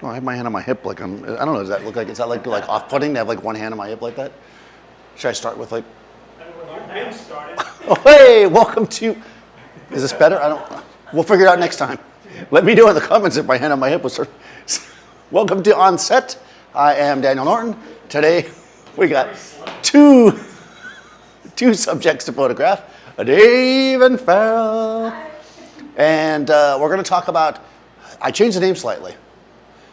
Oh, I have my hand on my hip like I don't know, does that look like, is that like off-putting to have like one hand on my hip like that? Should I start with like? Oh, hey, welcome to, is this better? We'll figure it out next time. Let me know in the comments if my hand on my hip was start. Welcome to OnSet. I am Daniel Norton. Today we got two subjects to photograph, Dave and Farrah. And we're going to talk about, I changed the name slightly,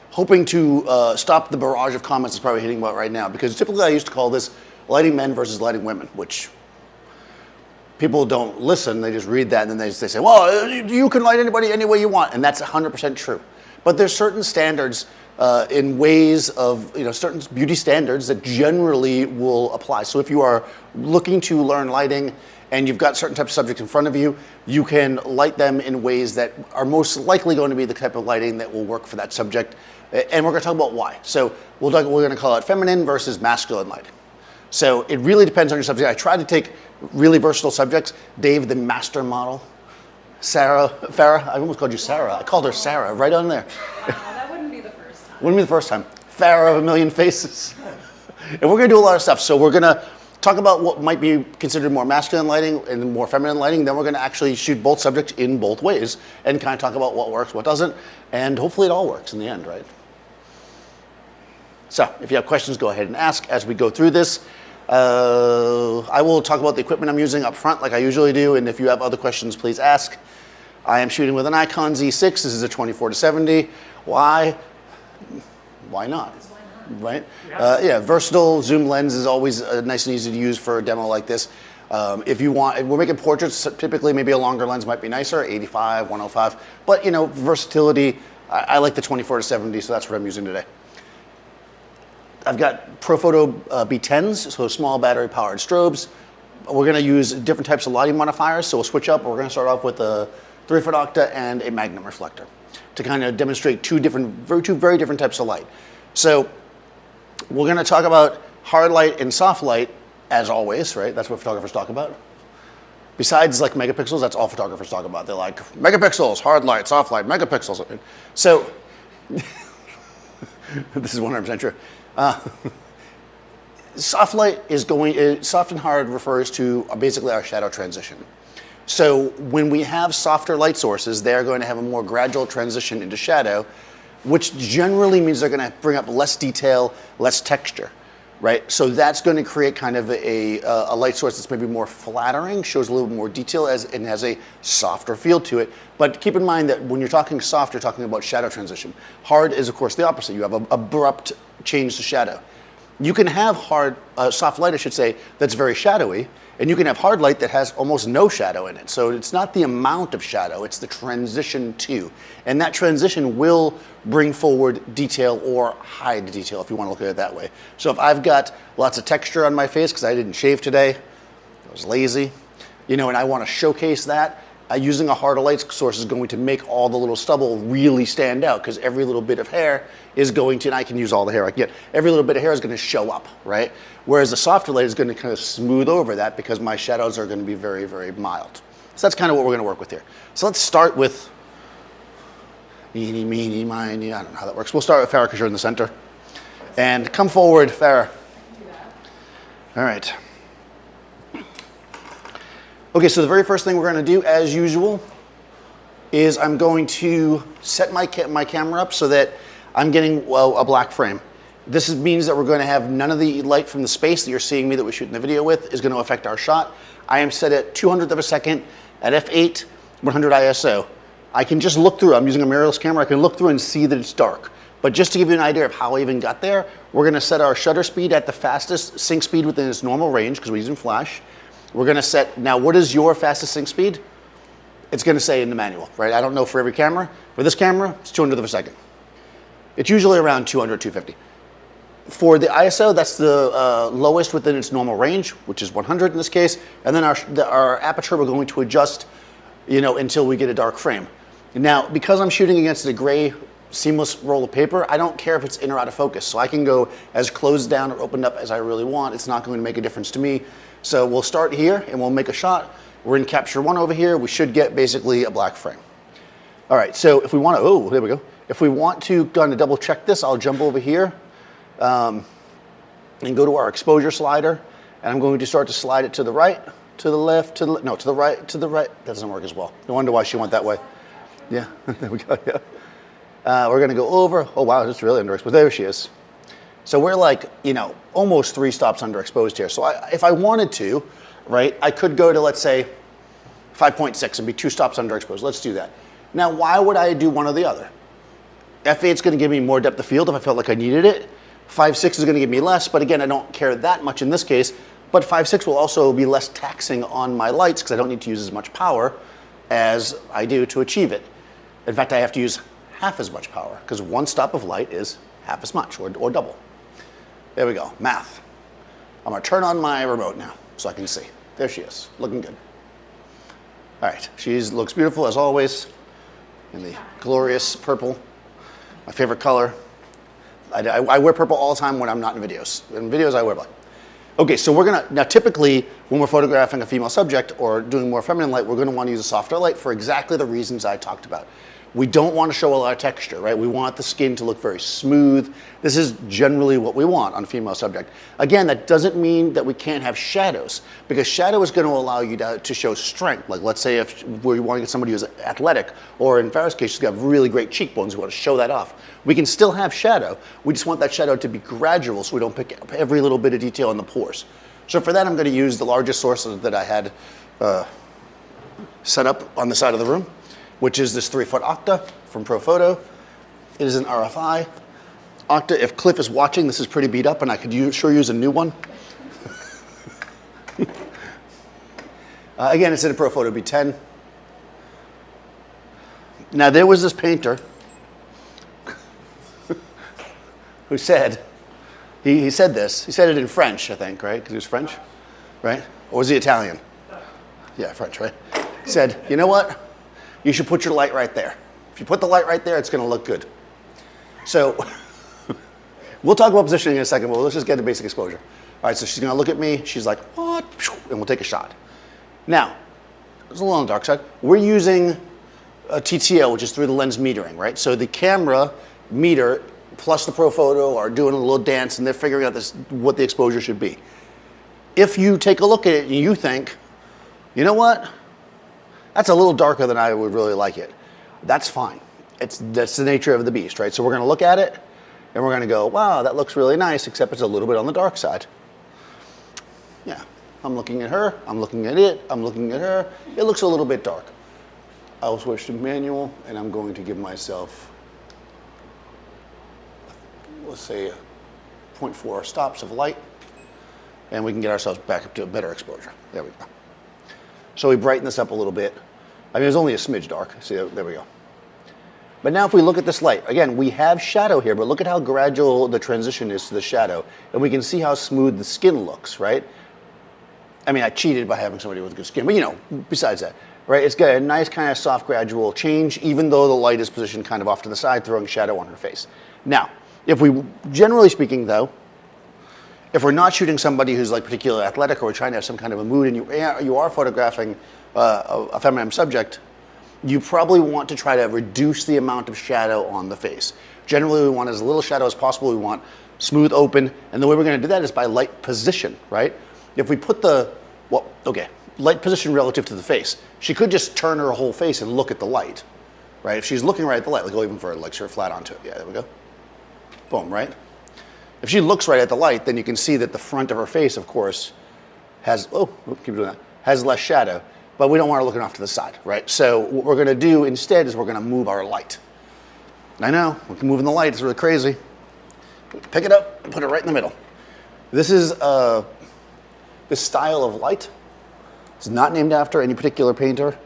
hoping to stop the barrage of comments that's probably hitting about right now, because typically I used to call this lighting men versus lighting women, which people don't listen, they just read that and then they say, well, you can light anybody any way you want, and that's 100% true. But there's certain standards in ways of, certain beauty standards that generally will apply. So if you are looking to learn lighting and you've got certain types of subjects in front of you, you can light them in ways that are most likely going to be the type of lighting that will work for that subject. And we're going to talk about why. So we're going to call it feminine versus masculine lighting. So it really depends on your subject. I tried to take really versatile subjects. Dave, the master model. Farrah, I almost called you Sarah. I called her Sarah right on there. That wouldn't be the first time. Wouldn't be the first time. Farrah of a million faces. And we're going to do a lot of stuff. So we're going to talk about what might be considered more masculine lighting and more feminine lighting. Then we're going to actually shoot both subjects in both ways and kind of talk about what works, what doesn't. And hopefully it all works in the end, right? So if you have questions, go ahead and ask as we go through this. I will talk about the equipment I'm using up front like I usually do, and if you have other questions, please ask. I am shooting with an Nikon Z6. This is a 24-70. Why? Why not? Right? Yeah, versatile zoom lens is always nice and easy to use for a demo like this. If you want, we're making portraits, typically maybe a longer lens might be nicer, 85, 105. But versatility, I like the 24-70, so that's what I'm using today. I've got Profoto B10s, so small battery powered strobes. We're going to use different types of lighting modifiers, so we'll switch up. We're going to start off with a 3-foot octa and a magnum reflector to kind of demonstrate two very different types of light. So we're going to talk about hard light and soft light, as always, right? That's what photographers talk about. Besides like megapixels, that's all photographers talk about. They're like, megapixels, hard light, soft light, megapixels. So this is 100% true. Soft light is soft and hard refers to basically our shadow transition. So when we have softer light sources, they're going to have a more gradual transition into shadow, which generally means they're going to bring up less detail, less texture, right? So that's going to create kind of a light source that's maybe more flattering, shows a little more detail and has a softer feel to it. But keep in mind that when you're talking soft, you're talking about shadow transition. Hard is, of course, the opposite. You have an abrupt change to shadow. You can have soft light, I should say, that's very shadowy, and you can have hard light that has almost no shadow in it. So it's not the amount of shadow, it's the transition to. And that transition will bring forward detail or hide detail, if you want to look at it that way. So if I've got lots of texture on my face because I didn't shave today, I was lazy, and I want to showcase that, using a harder light source is going to make all the little stubble really stand out, because every little bit of hair is going to, and I can use all the hair I can get, every little bit of hair is going to show up, right? Whereas the softer light is going to kind of smooth over that because my shadows are going to be very, very mild. So that's kind of what we're going to work with here. So let's start with eeny, meeny, miny, I don't know how that works. We'll start with Farrah because you're in the center. And come forward, Farrah. All right. Okay, so the very first thing we're going to do, as usual, is I'm going to set my camera up so that I'm getting a black frame. This means that we're going to have none of the light from the space that you're seeing me that we're shooting the video with is going to affect our shot. I am set at 200th of a second at f8, 100 ISO. I can just look through. I'm using a mirrorless camera. I can look through and see that it's dark. But just to give you an idea of how I even got there, we're going to set our shutter speed at the fastest sync speed within its normal range because we're using flash. We're going to set, now what is your fastest sync speed? It's going to say in the manual, right? I don't know for every camera. For this camera, it's 200th of a second. It's usually around 200, 250. For the ISO, that's the lowest within its normal range, which is 100 in this case. And then our aperture, we're going to adjust, until we get a dark frame. Now, because I'm shooting against a gray seamless roll of paper, I don't care if it's in or out of focus. So I can go as closed down or opened up as I really want. It's not going to make a difference to me. So we'll start here and we'll make a shot. We're in capture 1 over here. We should get basically a black frame. All right, so if we want to, oh, there we go. If we want to kind of double check this, I'll jump over here and go to our exposure slider, and I'm going to start to slide it to the right, to the left, to the, no, to the right, to the right. That doesn't work as well. No wonder why she went that way. Yeah, there we go, yeah. We're gonna go over, oh wow, it's really underexposed. There she is. So we're like, you know, almost 3 stops underexposed here. So if I wanted to, right, I could go to, let's say, 5.6 and be 2 stops underexposed. Let's do that. Now, why would I do one or the other? F8's gonna give me more depth of field if I felt like I needed it. 5.6 is gonna give me less, but again, I don't care that much in this case, but 5.6 will also be less taxing on my lights because I don't need to use as much power as I do to achieve it. In fact, I have to use half as much power because 1 stop of light is half as much or double. There we go, math. I'm gonna turn on my remote now so I can see. There she is, looking good. All right, she looks beautiful as always in the glorious purple, my favorite color. I wear purple all the time when I'm not in videos. In videos, I wear black. Okay, so we're gonna, now typically when we're photographing a female subject or doing more feminine light, we're gonna wanna use a softer light for exactly the reasons I talked about. We don't want to show a lot of texture, right? We want the skin to look very smooth. This is generally what we want on a female subject. Again, that doesn't mean that we can't have shadows, because shadow is going to allow you to show strength. Like let's say if we want to get somebody who's athletic, or in Farrah's case, she's got really great cheekbones, we want to show that off. We can still have shadow. We just want that shadow to be gradual so we don't pick up every little bit of detail in the pores. So for that, I'm going to use the largest source that I had set up on the side of the room, which is this 3-foot Octa from Profoto. It is an RFI. Octa, if Cliff is watching, this is pretty beat up and I could sure use a new one. Again, it's in a Profoto B10. Now there was this painter who said, he said this, he said it in French, I think, right? Because he was French, right? Or was he Italian? Yeah, French, right? He said, you know what? You should put your light right there. If you put the light right there, it's gonna look good. So, we'll talk about positioning in a second, but let's just get the basic exposure. All right, so she's gonna look at me, she's like, what? And we'll take a shot. Now, it's a little on the dark side. We're using a TTO, which is through the lens metering, right? So the camera meter plus the Profoto are doing a little dance and they're figuring out what the exposure should be. If you take a look at it and you think, you know what? That's a little darker than I would really like it. That's fine. That's the nature of the beast, right? So we're gonna look at it and we're gonna go, wow, that looks really nice, except it's a little bit on the dark side. Yeah, I'm looking at her, I'm looking at it, I'm looking at her. It looks a little bit dark. I'll switch to manual and I'm going to give myself, let's say 0.4 stops of light, and we can get ourselves back up to a better exposure. There we go. So we brighten this up a little bit. I mean, it's only a smidge dark. See, there we go. But now if we look at this light, again, we have shadow here, but look at how gradual the transition is to the shadow. And we can see how smooth the skin looks, right? I mean, I cheated by having somebody with good skin, but you know, besides that, right? It's got a nice kind of soft gradual change, even though the light is positioned kind of off to the side, throwing shadow on her face. Now, if we, generally speaking though, if we're not shooting somebody who's like particularly athletic or we're trying to have some kind of a mood and you are photographing a feminine subject, you probably want to try to reduce the amount of shadow on the face. Generally, we want as little shadow as possible. We want smooth, open, and the way we're going to do that is by light position, right? If we put light position relative to the face, she could just turn her whole face and look at the light, right? If she's looking right at the light, like go even further, like her flat onto it. Yeah, there we go. Boom, right? If she looks right at the light, then you can see that the front of her face, of course, has, keep doing that, has less shadow, but we don't want her looking off to the side, right? So what we're gonna do instead is we're gonna move our light. I know, we can move in the light, it's really crazy. Pick it up and put it right in the middle. This is this style of light. It's not named after any particular painter.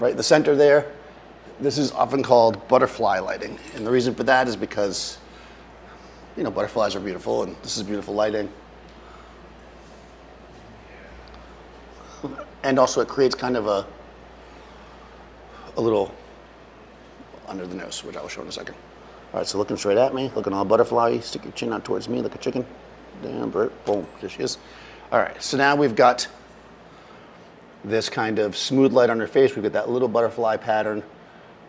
Right in the center there. This is often called butterfly lighting. And the reason for that is because, you know, butterflies are beautiful and this is beautiful lighting. And also it creates kind of a little under the nose, which I will show in a second. All right, so looking straight at me, looking all butterfly, stick your chin out towards me like a chicken. Damn, bird, boom, there she is. All right, so now we've got this kind of smooth light on her face. We've got that little butterfly pattern.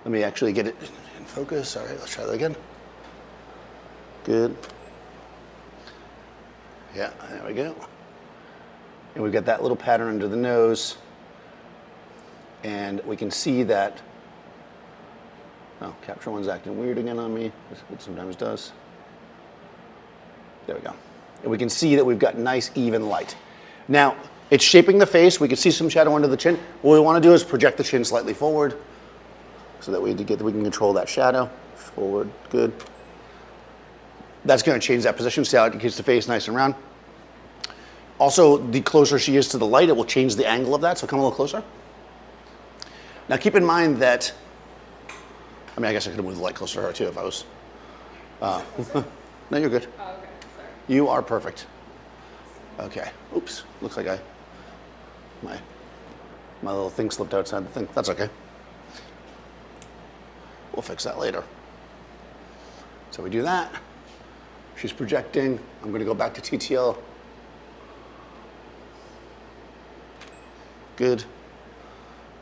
Let me actually get it in focus. All right, let's try that again. Good. Yeah, there we go. And we've got that little pattern under the nose. And we can see that, oh, Capture One's acting weird again on me. It sometimes does. There we go. And we can see that we've got nice, even light. Now, it's shaping the face. We can see some shadow under the chin. What we want to do is project the chin slightly forward so that we can control that shadow. Forward, good. That's going to change that position. See how it keeps the face nice and round. Also, the closer she is to the light, it will change the angle of that. So come a little closer. Now keep in mind that, I mean, I guess I could have moved the light closer to her too if I was. No, you're good. Oh, okay. Sorry. You are perfect. Okay. Oops. Looks like my little thing slipped outside the thing. That's okay. We'll fix that later. So we do that. She's projecting. I'm going to go back to TTL. Good.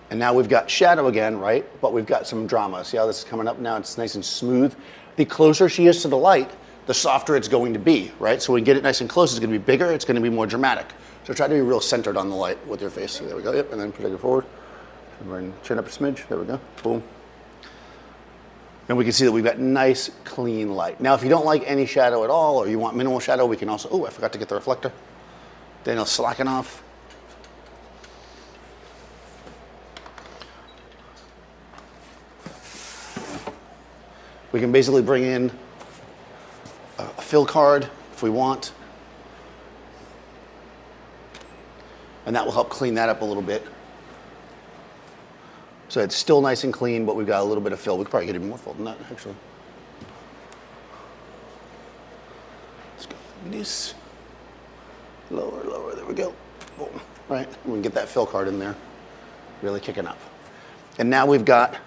And now we've got shadow again, right? But we've got some drama. See how this is coming up now? It's nice and smooth. The closer she is to the light, the softer it's going to be, right? So when we get it nice and close, it's going to be bigger. It's going to be more dramatic. So try to be real centered on the light with your face. So there we go. Yep. And then project it forward. And bring chin up a smidge. There we go. Boom. And we can see that we've got nice, clean light. Now, if you don't like any shadow at all, or you want minimal shadow, we can also, oh, I forgot to get the reflector. Daniel's slacking off. We can basically bring in a fill card if we want. And that will help clean that up a little bit. So it's still nice and clean, but we've got a little bit of fill. We could probably get even more fill than that, actually. Let's go like this. Lower, lower, there we go. Boom. Right, we can get that fill card in there. Really kicking up. And now we've got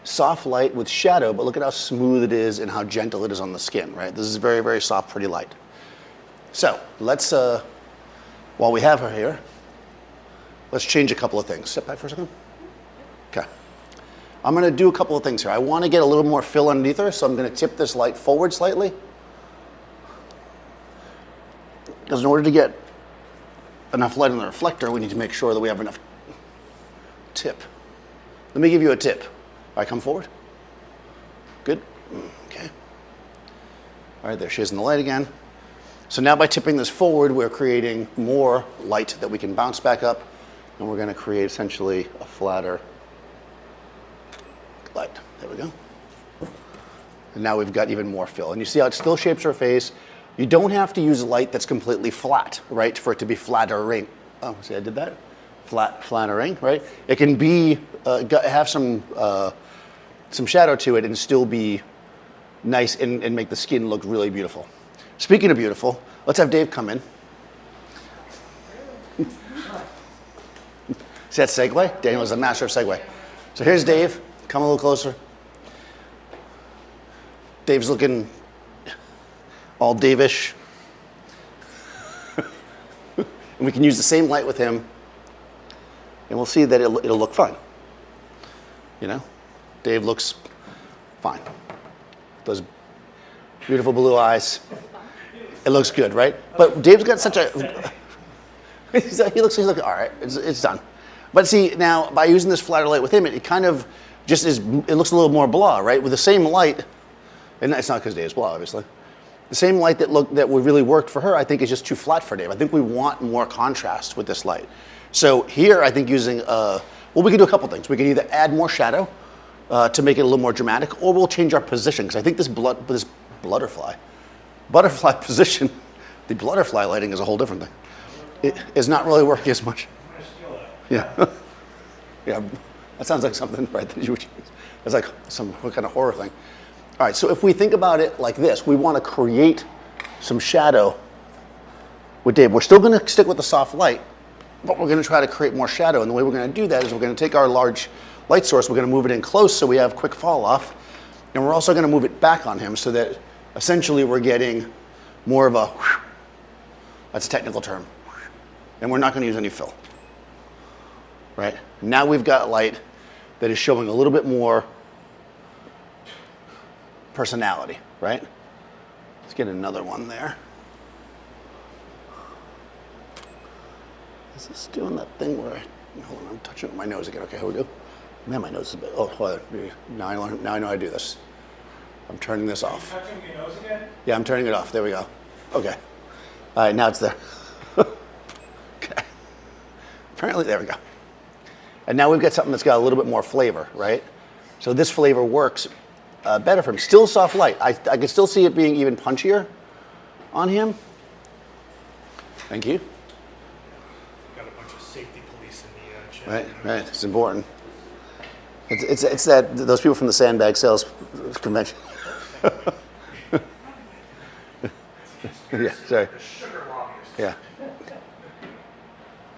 soft light with shadow, but look at how smooth it is and how gentle it is on the skin, right? This is very, very soft, pretty light. So let's, while we have her here, let's change a couple of things. Step back for a second. Okay. I'm going to do a couple of things here. I want to get a little more fill underneath her, so I'm going to tip this light forward slightly. Because in order to get enough light on the reflector, we need to make sure that we have enough tip. Let me give you a tip. All right, come forward. Good. Okay. All right, there she is in the light again. So now by tipping this forward, we're creating more light that we can bounce back up, and we're going to create essentially a flatter light. There we go. And now we've got even more fill. And you see how it still shapes her face. You don't have to use light that's completely flat, right, for it to be flattering. Oh, see, I did that? Flattering, right? It can be, have some shadow to it and still be nice and make the skin look really beautiful. Speaking of beautiful, let's have Dave come in. See that segue? Daniel is a master of segue. So here's Dave. Come a little closer. Dave's looking all Dave-ish. And we can use the same light with him, and we'll see that it'll look fine. You know? Dave looks fine. Those beautiful blue eyes. It looks good, right? But Dave's got such a... he looks all right, it's done. But see, now, by using this flatter light with him, it kind of just is, it looks a little more blah, right? With the same light, and it's not because Dave's blah, obviously. The same light that would really work for her, I think is just too flat for Dave. I think we want more contrast with this light. So here, I think using, well, we can do a couple things. We can either add more shadow to make it a little more dramatic, or we'll change our position, because I think this butterfly position, the butterfly lighting is a whole different thing. It is not really working as much. Yeah. Yeah, that sounds like something, right, that you would use. It's like some kind of horror thing. All right, so if we think about it like this, we want to create some shadow with Dave. We're still going to stick with the soft light, but we're going to try to create more shadow. And the way we're going to do that is we're going to take our large light source, we're going to move it in close so we have quick fall off. And we're also going to move it back on him so that essentially we're getting more of a, that's a technical term. And we're not going to use any fill. right? Now we've got light that is showing a little bit more personality, right? Let's get another one there. Is this doing that thing where hold on, I'm touching it with my nose again. Okay, here we go. Man, my nose is a bit, oh, hold on. Now I know how to do this. I'm turning this off. Are you touching your nose again? Yeah, I'm turning it off. There we go. Okay. All right, now it's there. Okay. Apparently, there we go. And now we've got something that's got a little bit more flavor, right? So this flavor works better for him. Still soft light. I can still see it being even punchier on him. Thank you. Got a bunch of safety police in the chat. Right, right. It's important. It's that those people from the sandbag sales convention. Yeah, sorry. Sugar lobbyists. Yeah.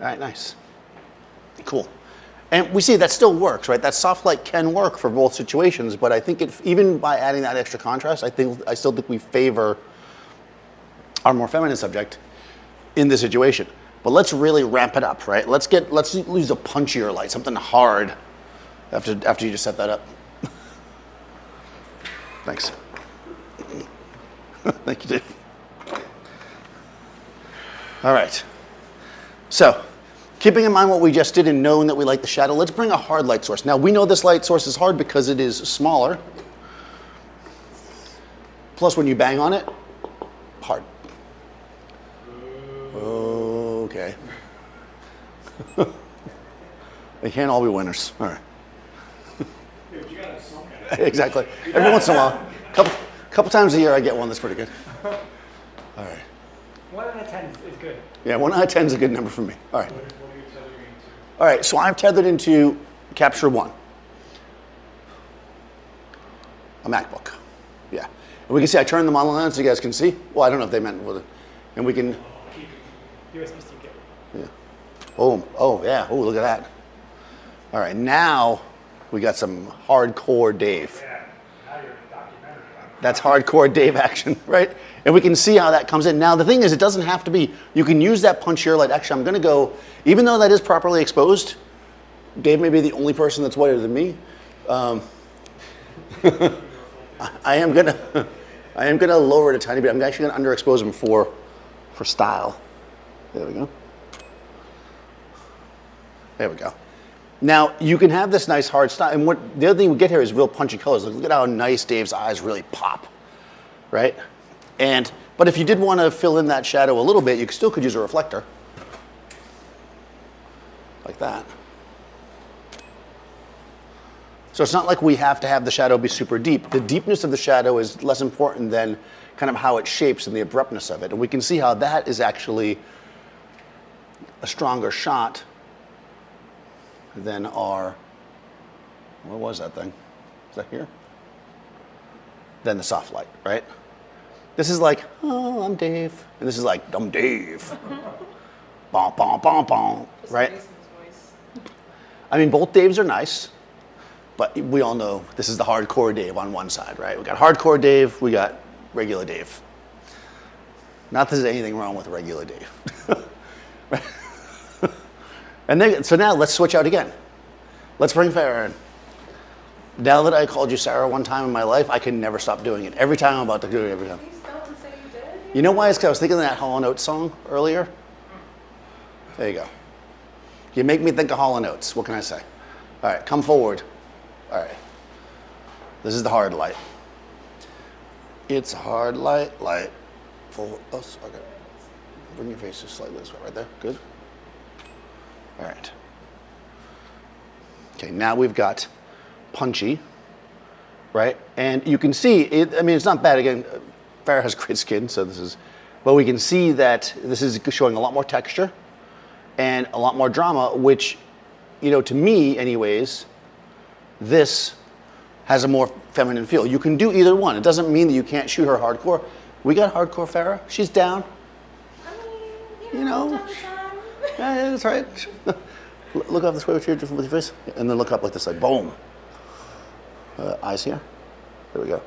All right, nice. Cool. And we see that still works, right? That soft light can work for both situations, but I think even by adding that extra contrast, I still think we favor our more feminine subject in this situation. But let's really ramp it up, right? Let's use a punchier light, something hard after you just set that up. Thanks. Thank you, Dave. All right. So, keeping in mind what we just did and knowing that we like the shadow, let's bring a hard light source. Now, we know this light source is hard because it is smaller. Plus, when you bang on it, hard. Okay. They can't all be winners. All right. Exactly. Every once in a while, couple times a year, I get one that's pretty good. All right. 1 out of 10 is good. Yeah, 1 out of 10 is a good number for me. All right. What are you tethering into? All right, so I'm tethered into Capture One, a MacBook. Yeah. And we can see I turned them on so you guys can see. Well, I don't know if they meant with it. And we can, USB stick. yeah. Oh, yeah. Oh, look at that. All right, now we got some hardcore Dave. Yeah, now you're in a documentary. That's hardcore Dave action, right? And we can see how that comes in. Now, the thing is, it doesn't have to be, you can use that punchier light. Actually, I'm going to go, even though that is properly exposed, Dave may be the only person that's whiter than me. I am going to lower it a tiny bit. I'm actually going to underexpose him for style. There we go. There we go. Now, you can have this nice hard style. And the other thing we get here is real punchy colors. Look at how nice Dave's eyes really pop, right? But if you did want to fill in that shadow a little bit, you still could use a reflector. Like that. So it's not like we have to have the shadow be super deep. The deepness of the shadow is less important than kind of how it shapes and the abruptness of it. And we can see how that is actually a stronger shot than our, what was that thing? Is that here? Than the soft light, right? This is like, oh, I'm Dave. And this is like, I'm Dave. Bom, bom, bom, bom, right? I mean, both Daves are nice, but we all know this is the hardcore Dave on one side, right? We got hardcore Dave, we got regular Dave. Not that there's anything wrong with regular Dave. Right? And then, so now let's switch out again. Let's bring Farrah in. Now that I called you Sarah one time in my life, I can never stop doing it. Every time I'm about to do it, every time. Please don't say you did. You know why? It's because I was thinking of that Hall & Oates song earlier. There you go. You make me think of Hall & Oates. What can I say? All right, come forward. All right. This is the hard light. It's a hard light. Forward. Oh, okay. Bring your face just slightly this way, right there. Good. All right. Okay, now we've got punchy, right? And you can see, I mean, it's not bad. Again, Farrah has great skin, so this is, but we can see that this is showing a lot more texture and a lot more drama, which, you know, to me anyways, this has a more feminine feel. You can do either one. It doesn't mean that you can't shoot her hardcore. We got hardcore Farrah. She's down. I mean, You know. all the time. Yeah, that's right. Look up this way with your face, and then look up like this, like boom. Eyes here. There we go.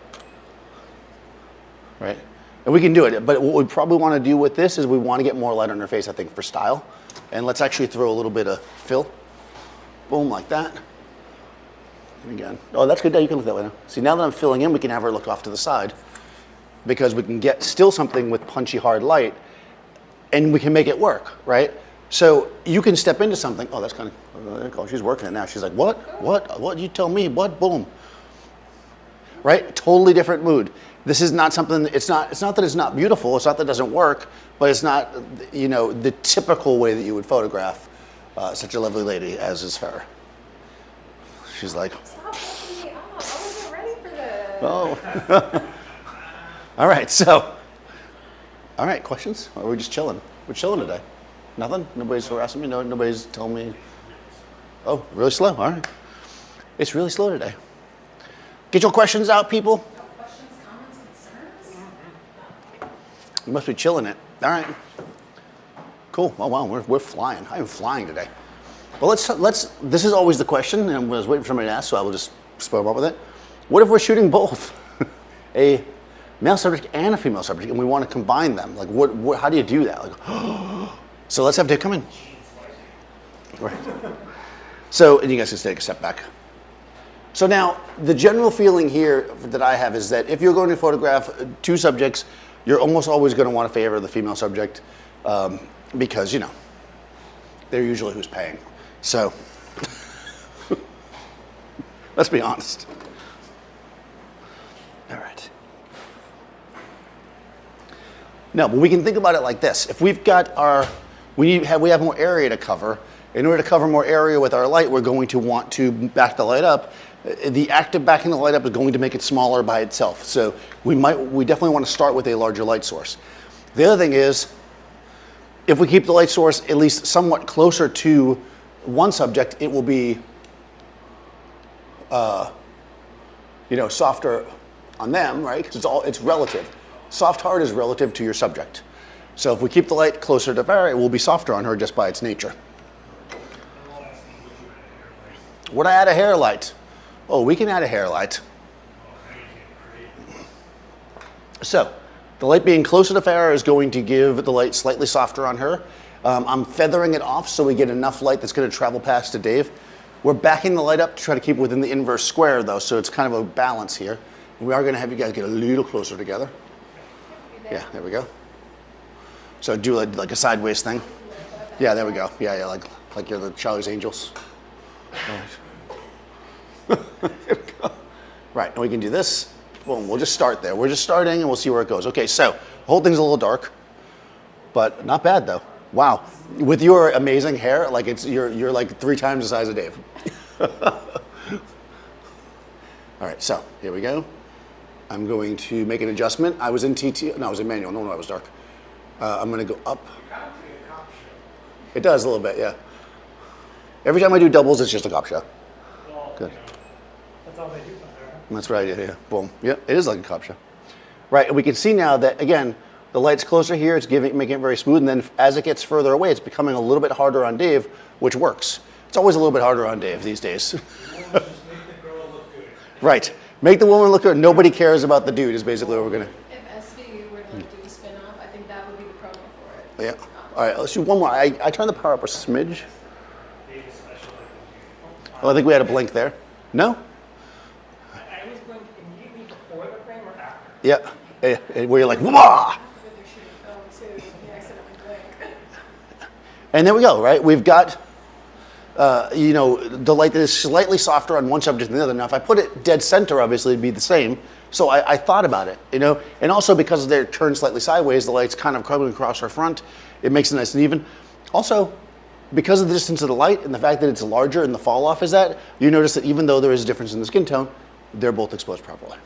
Right? And we can do it, but what we probably want to do with this is we want to get more light on her face, I think, for style. And let's actually throw a little bit of fill. Boom, like that. And again, oh, that's good. Now you can look that way now. See, now that I'm filling in, we can have her look off to the side because we can get still something with punchy hard light and we can make it work, right? So you can step into something. Oh, that's kind of, oh, she's working it now. She's like, what? What? You tell me, what? Boom. Right? Totally different mood. This is not something, it's not that it's not beautiful, it's not that it doesn't work, but it's not, you know, the typical way that you would photograph such a lovely lady as is her. She's like, Stop messing me up. I wasn't ready for this. oh. All right, so, all right, questions? Or are we just chilling? We're chilling today. Nothing? Nobody's harassing me? No, nobody's telling me, oh, really slow, all right. It's really slow today. Get your questions out, people. No questions, comments, concerns? You must be chilling it. All right. Cool. Oh, wow, we're flying. I am flying today. Well, let's, this is always the question, and I was waiting for somebody to ask, so I will just spur them up with it. What if we're shooting both? A male subject and a female subject, and we want to combine them? Like, how do you do that? Like, so let's have Dave come in. Right. So, and you guys can take a step back. So now, the general feeling here that I have is that if you're going to photograph two subjects, you're almost always going to want to favor the female subject because, you know, they're usually who's paying. So, let's be honest. All right. No, but we can think about it like this. If we've got our, we have more area to cover. In order to cover more area with our light, we're going to want to back the light up. The act of backing the light up is going to make it smaller by itself. So we definitely want to start with a larger light source. The other thing is, if we keep the light source at least somewhat closer to one subject, it will be, you know, softer on them, right? Because it's relative. Soft hard is relative to your subject. So if we keep the light closer to her, it will be softer on her just by its nature. Would I add a hair light? Oh, we can add a hair light. So, the light being closer to Farrah is going to give the light slightly softer on her. I'm feathering it off so we get enough light that's going to travel past to Dave. We're backing the light up to try to keep it within the inverse square though, so it's kind of a balance here. We are going to have you guys get a little closer together. Yeah, there we go. So do like a sideways thing. Yeah, there we go. Yeah, like you're the Charlie's Angels. All right. There we go. Right, and we can do this. Boom, we'll just start there. We're just starting and we'll see where it goes. Okay, so the whole thing's a little dark, but not bad though. Wow, with your amazing hair, like you're like 3 times the size of Dave. All right, so here we go. I'm going to make an adjustment. I was in TT, no, I was in manual. No, I was dark. I'm going to go up. It does a little bit, yeah. Every time I do doubles, it's just a cop show. Good. That's all they do from there. That's right, yeah. Boom. Yeah, it is like a cop show. Right, and we can see now that, again, the light's closer here, it's making it very smooth, and then as it gets further away, it's becoming a little bit harder on Dave, which works. It's always a little bit harder on Dave these days. Just make the girl look good. Right. Make the woman look good. Nobody cares about the dude is basically what we're going to... If SV were to do a spin-off, I think that would be the promo for it. Yeah. All right, let's do one more. I turned the power up a smidge. Oh, I think we had a blink there. No? I always blink immediately before the frame or after. Yeah. Where you're like, wah! After they're shooting film too, you accidentally blink. And there we go, right? We've got, you know, the light that is slightly softer on one subject than the other. Now, if I put it dead center, obviously it'd be the same. So I thought about it, you know, and also because they're turned slightly sideways, the light's kind of coming across our front. It makes it nice and even. Also, because of the distance of the light and the fact that it's larger and the fall off is that, you notice that even though there is a difference in the skin tone, they're both exposed properly.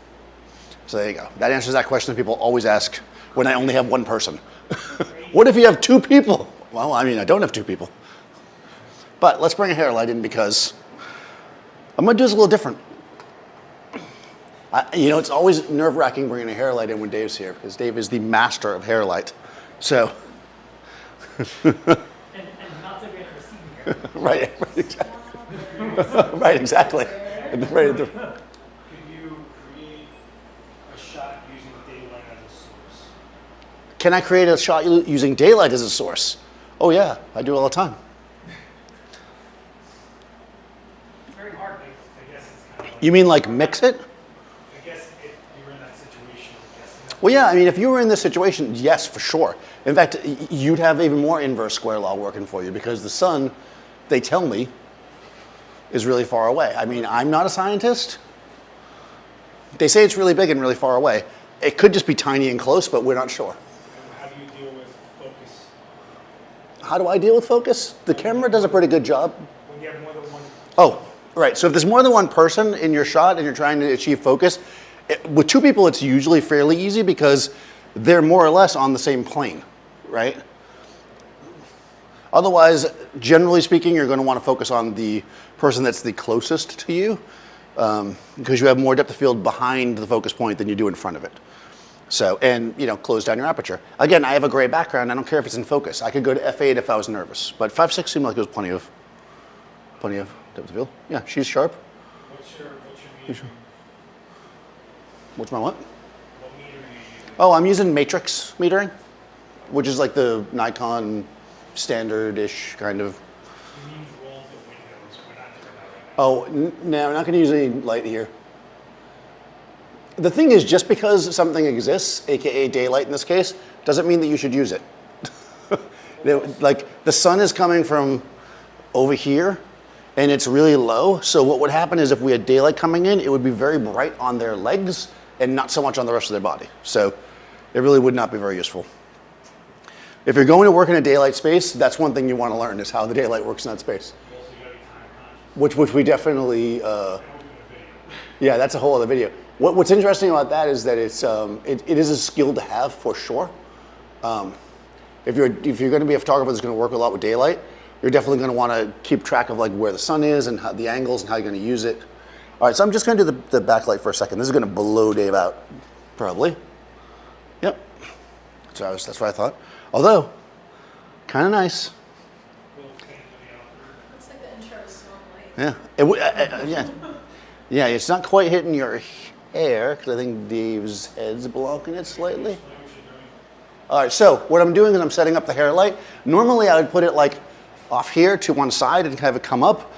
So there you go. That answers that question that people always ask when I only have one person. What if you have 2 people? Well, I mean, I don't have 2 people. But let's bring a hair light in because I'm going to do this a little different. You know, it's always nerve-wracking bringing a hair light in when Dave's here because Dave is the master of hair light. So... And not so great at receiving here. Right, exactly. Right, exactly. Right. Could you create a shot using daylight as a source? Can I create a shot using daylight as a source? Oh yeah, I do it all the time. You mean like mix it? I guess if you were in that situation, I'm guessing that. Well, yeah, I mean, if you were in this situation, yes, for sure. In fact, you'd have even more inverse square law working for you because the sun, they tell me, is really far away. I mean, I'm not a scientist. They say it's really big and really far away. It could just be tiny and close, but we're not sure. How do you deal with focus? How do I deal with focus? The camera does a pretty good job. When you have more than one. Oh, right. So if there's more than one person in your shot and you're trying to achieve focus, with two people, it's usually fairly easy because they're more or less on the same plane, right? Otherwise, generally speaking, you're going to want to focus on the person that's the closest to you because you have more depth of field behind the focus point than you do in front of it. So, and close down your aperture. Again, I have a gray background. I don't care if it's in focus. I could go to f8 if I was nervous, but 5.6 seemed like it was plenty of depth of field. Yeah, she's sharp. What's your meter? What's my what? What meter are you using? Oh, I'm using matrix metering, which is like the Nikon standard-ish kind of. You need rolls of windows. We're not doing that right now. Oh, no, I'm not going to use any light here. The thing is, just because something exists, aka daylight in this case, doesn't mean that you should use it. Like the sun is coming from over here, and it's really low. So what would happen is if we had daylight coming in, it would be very bright on their legs and not so much on the rest of their body. So it really would not be very useful. If you're going to work in a daylight space, that's one thing you want to learn is how the daylight works in that space. You also gotta be time conscious. Which we definitely, yeah, that's a whole other video. What's interesting about that is that it is a skill to have for sure. If you're going to be a photographer that's going to work a lot with daylight, you're definitely going to want to keep track of like where the sun is and how, the angles and how you're going to use it. All right, so I'm just going to do the backlight for a second. This is going to blow Dave out, probably. Yep. So that's what I thought. Although, kind of nice. Looks like the intro is Swan Light. Yeah. Yeah, it's not quite hitting your hair because I think Dave's head's blocking it slightly. All right, so what I'm doing is I'm setting up the hair light. Normally I would put it like off here to one side and have it come up.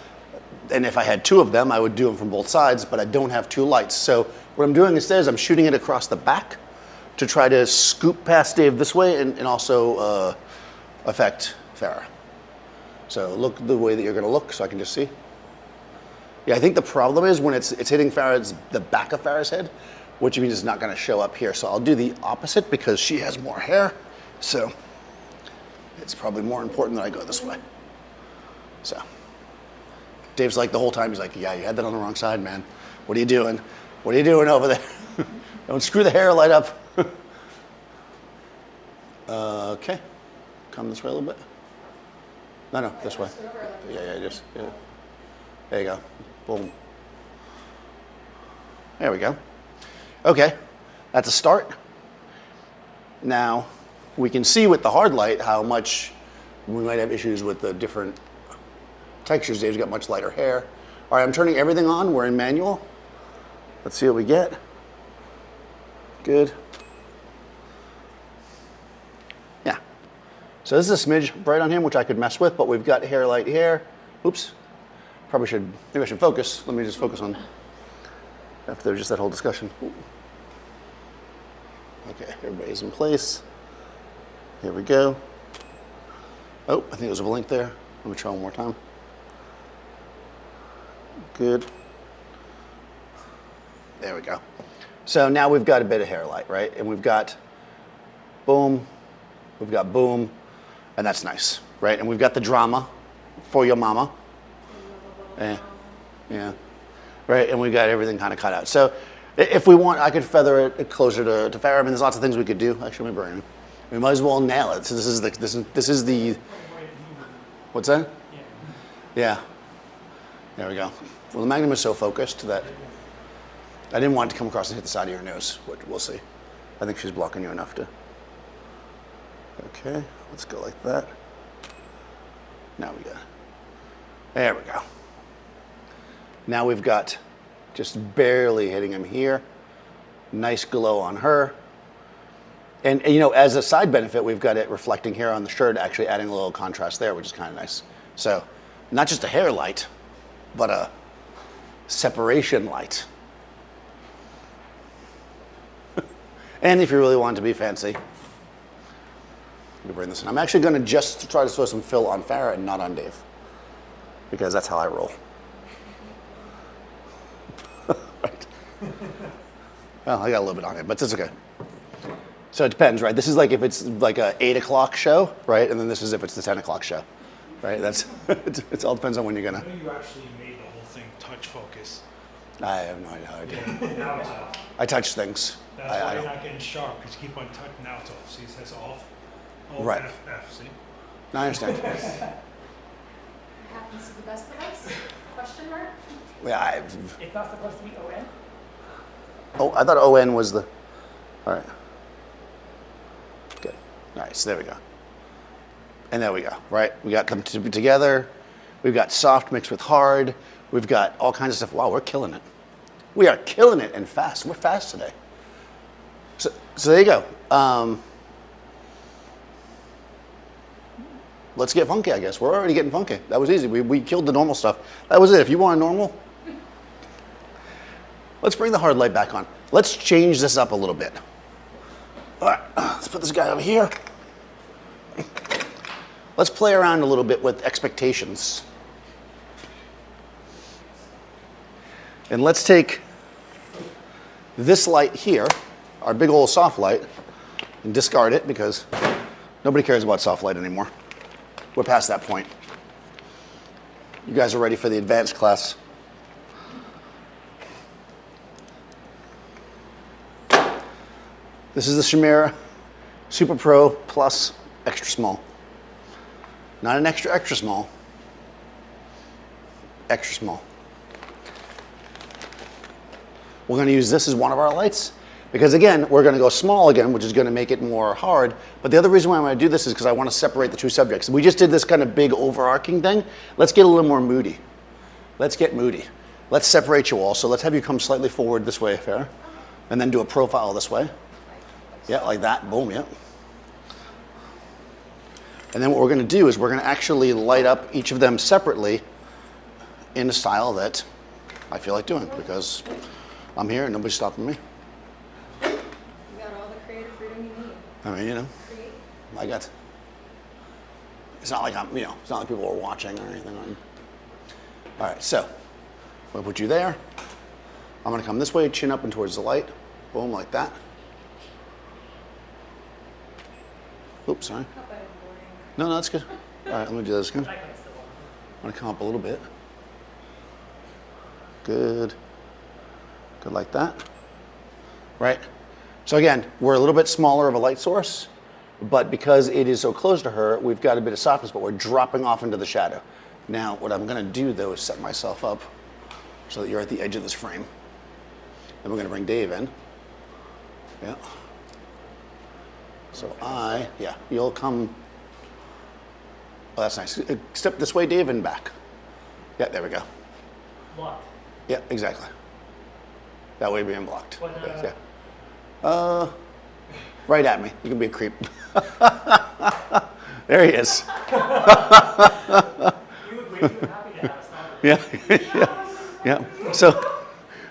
And if I had two of them, I would do them from both sides, but I don't have two lights. So what I'm doing instead is I'm shooting it across the back to try to scoop past Dave this way and also affect Farah. So look the way that you're gonna look so I can just see. Yeah, I think the problem is when it's hitting the back of Farah's head, which means it's not gonna show up here. So I'll do the opposite because she has more hair. So it's probably more important that I go this way. So Dave's like the whole time, he's like, yeah, you had that on the wrong side, man. What are you doing? What are you doing over there? Don't screw the hair light up. Okay, come this way a little bit. No, this way. Yeah, just, yeah. There you go, boom. There we go. Okay, that's a start. Now, we can see with the hard light how much we might have issues with the different textures. Dave's got much lighter hair. All right, I'm turning everything on. We're in manual. Let's see what we get. Good. Yeah. So this is a smidge bright on him, which I could mess with, but we've got hair light here. Oops. Maybe I should focus. Let me just focus on, after there's just that whole discussion. Ooh. Okay, everybody's in place. Here we go. Oh, I think there's a blink there. Let me try one more time. Good. There we go. So now we've got a bit of hair light, right? And we've got boom, we've got boom, and that's nice, right? And we've got the drama for your mama. Yeah, right? And we've got everything kind of cut out. So if we want, I could feather it closer to Farah. I mean, there's lots of things we could do. Actually, let me bring it. We might as well nail it. So this is the what's that? Yeah. There we go. Well, the Magnum is so focused that I didn't want it to come across and hit the side of your nose, but we'll see. I think she's blocking you enough to. Okay, let's go like that. Now we got, there we go. Now we've got just barely hitting him here. Nice glow on her. And as a side benefit, we've got it reflecting here on the shirt, actually adding a little contrast there, which is kind of nice. So not just a hair light, but separation light. And if you really want to be fancy, you can bring this in. I'm actually going to just try to throw some fill on Farrah and not on Dave, because that's how I roll. Right. Well, I got a little bit on it, but it's okay. So it depends, right? This is like if it's like a 8 o'clock show, right? And then this is if it's the 10 o'clock show, right? That's it all depends on when you're I gonna. know you actually made the whole thing touch focus. I have no idea how I do it. Now it's off. I touch things. That's I why you're don't. not getting sharp, because you keep on touching. Now it's off. See, it says off. O, Right. F, see? No, I understand. Happens to the best of us? Question mark? Yeah, It's not supposed to be ON? oh, I thought ON was the. All right. Good. All right, so there we go. And there we go, right? We got them together. We've got soft mixed with hard. We've got all kinds of stuff. Wow, we're killing it. We are killing it and fast. We're fast today. So there you go. Let's get funky, I guess. We're already getting funky. That was easy. We killed the normal stuff. That was it. If you want a normal, let's bring the hard light back on. Let's change this up a little bit. All right, let's put this guy over here. Let's play around a little bit with expectations. And let's take this light here, our big old soft light, and discard it because nobody cares about soft light anymore. We're past that point. You guys are ready for the advanced class. This is the Chimera Super Pro Plus Extra Small. Not an extra, extra small. Extra small. We're going to use this as one of our lights because, again, we're going to go small again, which is going to make it more hard. But the other reason why I'm going to do this is because I want to separate the two subjects. We just did this kind of big overarching thing. Let's get a little more moody. Let's get moody. Let's separate you all. So let's have you come slightly forward this way, Farrah, and then do a profile this way. Yeah, like that. Boom, yeah. And then what we're going to do is we're going to actually light up each of them separately in a style that I feel like doing because I'm here and nobody's stopping me. You got all the creative freedom you need. I mean, you know, Create. I got. It's not like I'm, you know, it's not like people are watching or anything. All right, so I'm going to put you there. I'm going to come this way, chin up and towards the light. Boom, like that. Oops, sorry. Not that I'm boring. No, that's good. All right, let me do this again. I kind of still want I'm going to come up a little bit. Good. Good like that. Right? So again, we're a little bit smaller of a light source, but because it is so close to her, we've got a bit of softness, but we're dropping off into the shadow. Now, what I'm going to do, though, is set myself up so that you're at the edge of this frame. Then we're going to bring Dave in. Yeah. So you'll come. Oh, that's nice. Step this way, Dave, and back. Yeah, there we go. blocked. Yeah, exactly. That way being blocked. What, Yeah. Right at me. You can be a creep. There he is. You look way too happy to have stuff. Yeah. Yeah.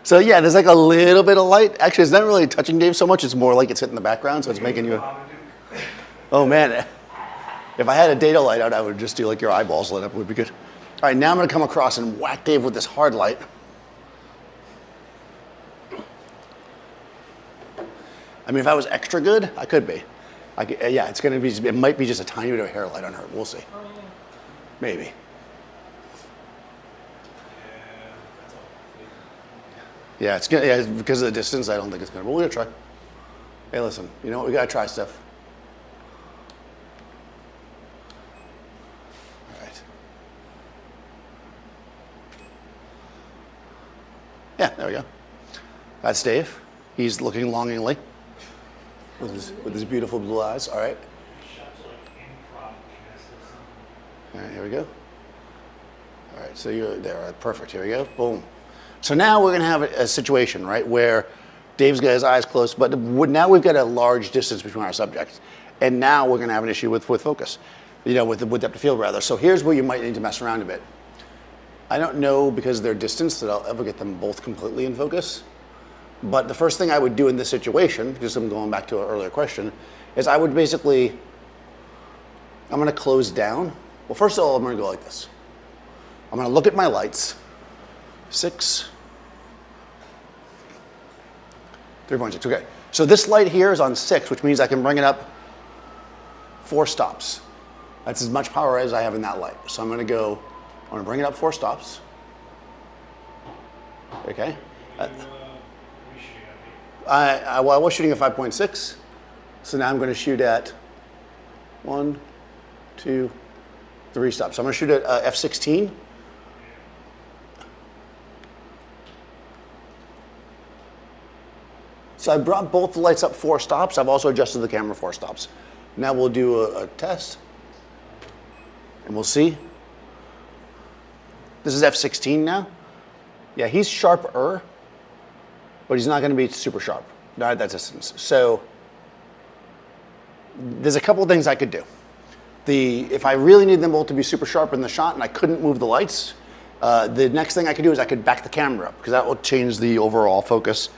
So yeah, there's like a little bit of light. Actually, it's not really touching Dave so much. It's more like it's hitting the background, so it's making you. Oh man, if I had a data light out, I would just do like your eyeballs lit up. It would be good. All right, now I'm gonna come across and whack Dave with this hard light. I mean, if I was extra good, I could be. Yeah, it's gonna be. It might be just a tiny bit of a hair light on her. We'll see. Maybe. Yeah, it's gonna. Yeah, because of the distance, I don't think it's gonna. But we're gonna try. Hey, listen. You know what? We gotta try stuff. All right. Yeah, there we go. That's Dave. He's looking longingly with his beautiful blue eyes. All right. All right. Here we go. All right. So you're there. All right, perfect. Here we go. Boom. So now we're going to have a situation, right, where Dave's got his eyes closed, but now we've got a large distance between our subjects. And now we're going to have an issue with focus, with depth of field, rather. So here's where you might need to mess around a bit. I don't know because of their distance that I'll ever get them both completely in focus. But the first thing I would do in this situation, just I'm going back to an earlier question, is I would basically, I'm going to close down. Well, first of all, I'm going to go like this. I'm going to look at my lights. 6, 3.6. Okay. So this light here is on 6, which means I can bring it up 4 stops. That's as much power as I have in that light. So I'm going to go, I'm going to bring it up 4 stops. Okay. I was shooting at 5.6. So now I'm going to shoot at 1, 2, 3 stops. So I'm going to shoot at f16. So I brought both the lights up 4 stops. I've also adjusted the camera 4 stops. Now we'll do a test, and we'll see. This is f16 now. Yeah, he's sharper, but he's not going to be super sharp, not at that distance. So there's a couple of things I could do. If I really need them both to be super sharp in the shot and I couldn't move the lights, the next thing I could do is I could back the camera up because that will change the overall focus.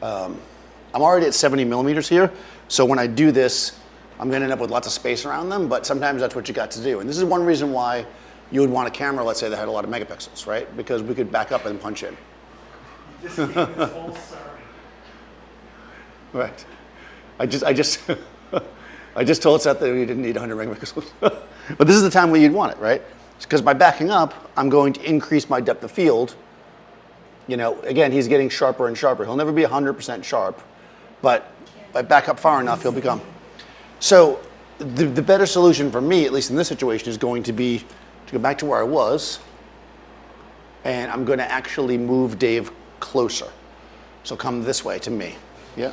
I'm already at 70 millimeters here, so when I do this, I'm going to end up with lots of space around them, but sometimes that's what you got to do. And this is one reason why you would want a camera, let's say, that had a lot of megapixels, right? Because we could back up and punch in. You just gave this whole sermon. Right. I just told Seth that you didn't need 100 megapixels. But this is the time where you'd want it, right? Because by backing up, I'm going to increase my depth of field. You know, again, he's getting sharper and sharper. He'll never be 100% sharp, but if I back up far enough, he'll become. So the better solution for me, at least in this situation, is going to be to go back to where I was, and I'm going to actually move Dave closer. So come this way to me. Yeah.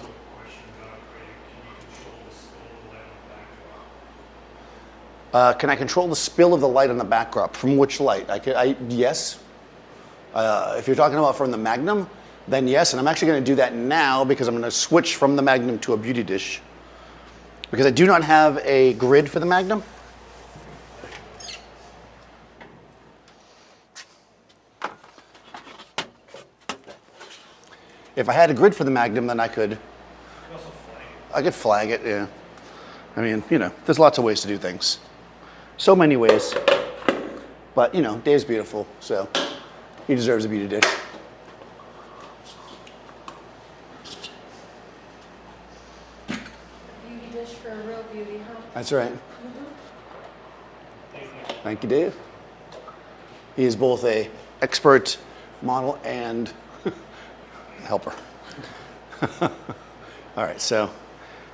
Can I control the spill of the light on the backdrop? From which light? Yes. If you're talking about from the Magnum, then yes, and I'm actually going to do that now because I'm going to switch from the Magnum to a beauty dish because I do not have a grid for the Magnum. If I had a grid for the Magnum, then I could flag it, yeah. I mean, you know, there's lots of ways to do things. So many ways. But, you know, Dave's beautiful, so he deserves a beauty dish. Beauty dish for a real beauty, huh? That's right. Thank you. Thank you, Dave. He is both a expert model and helper. All right, so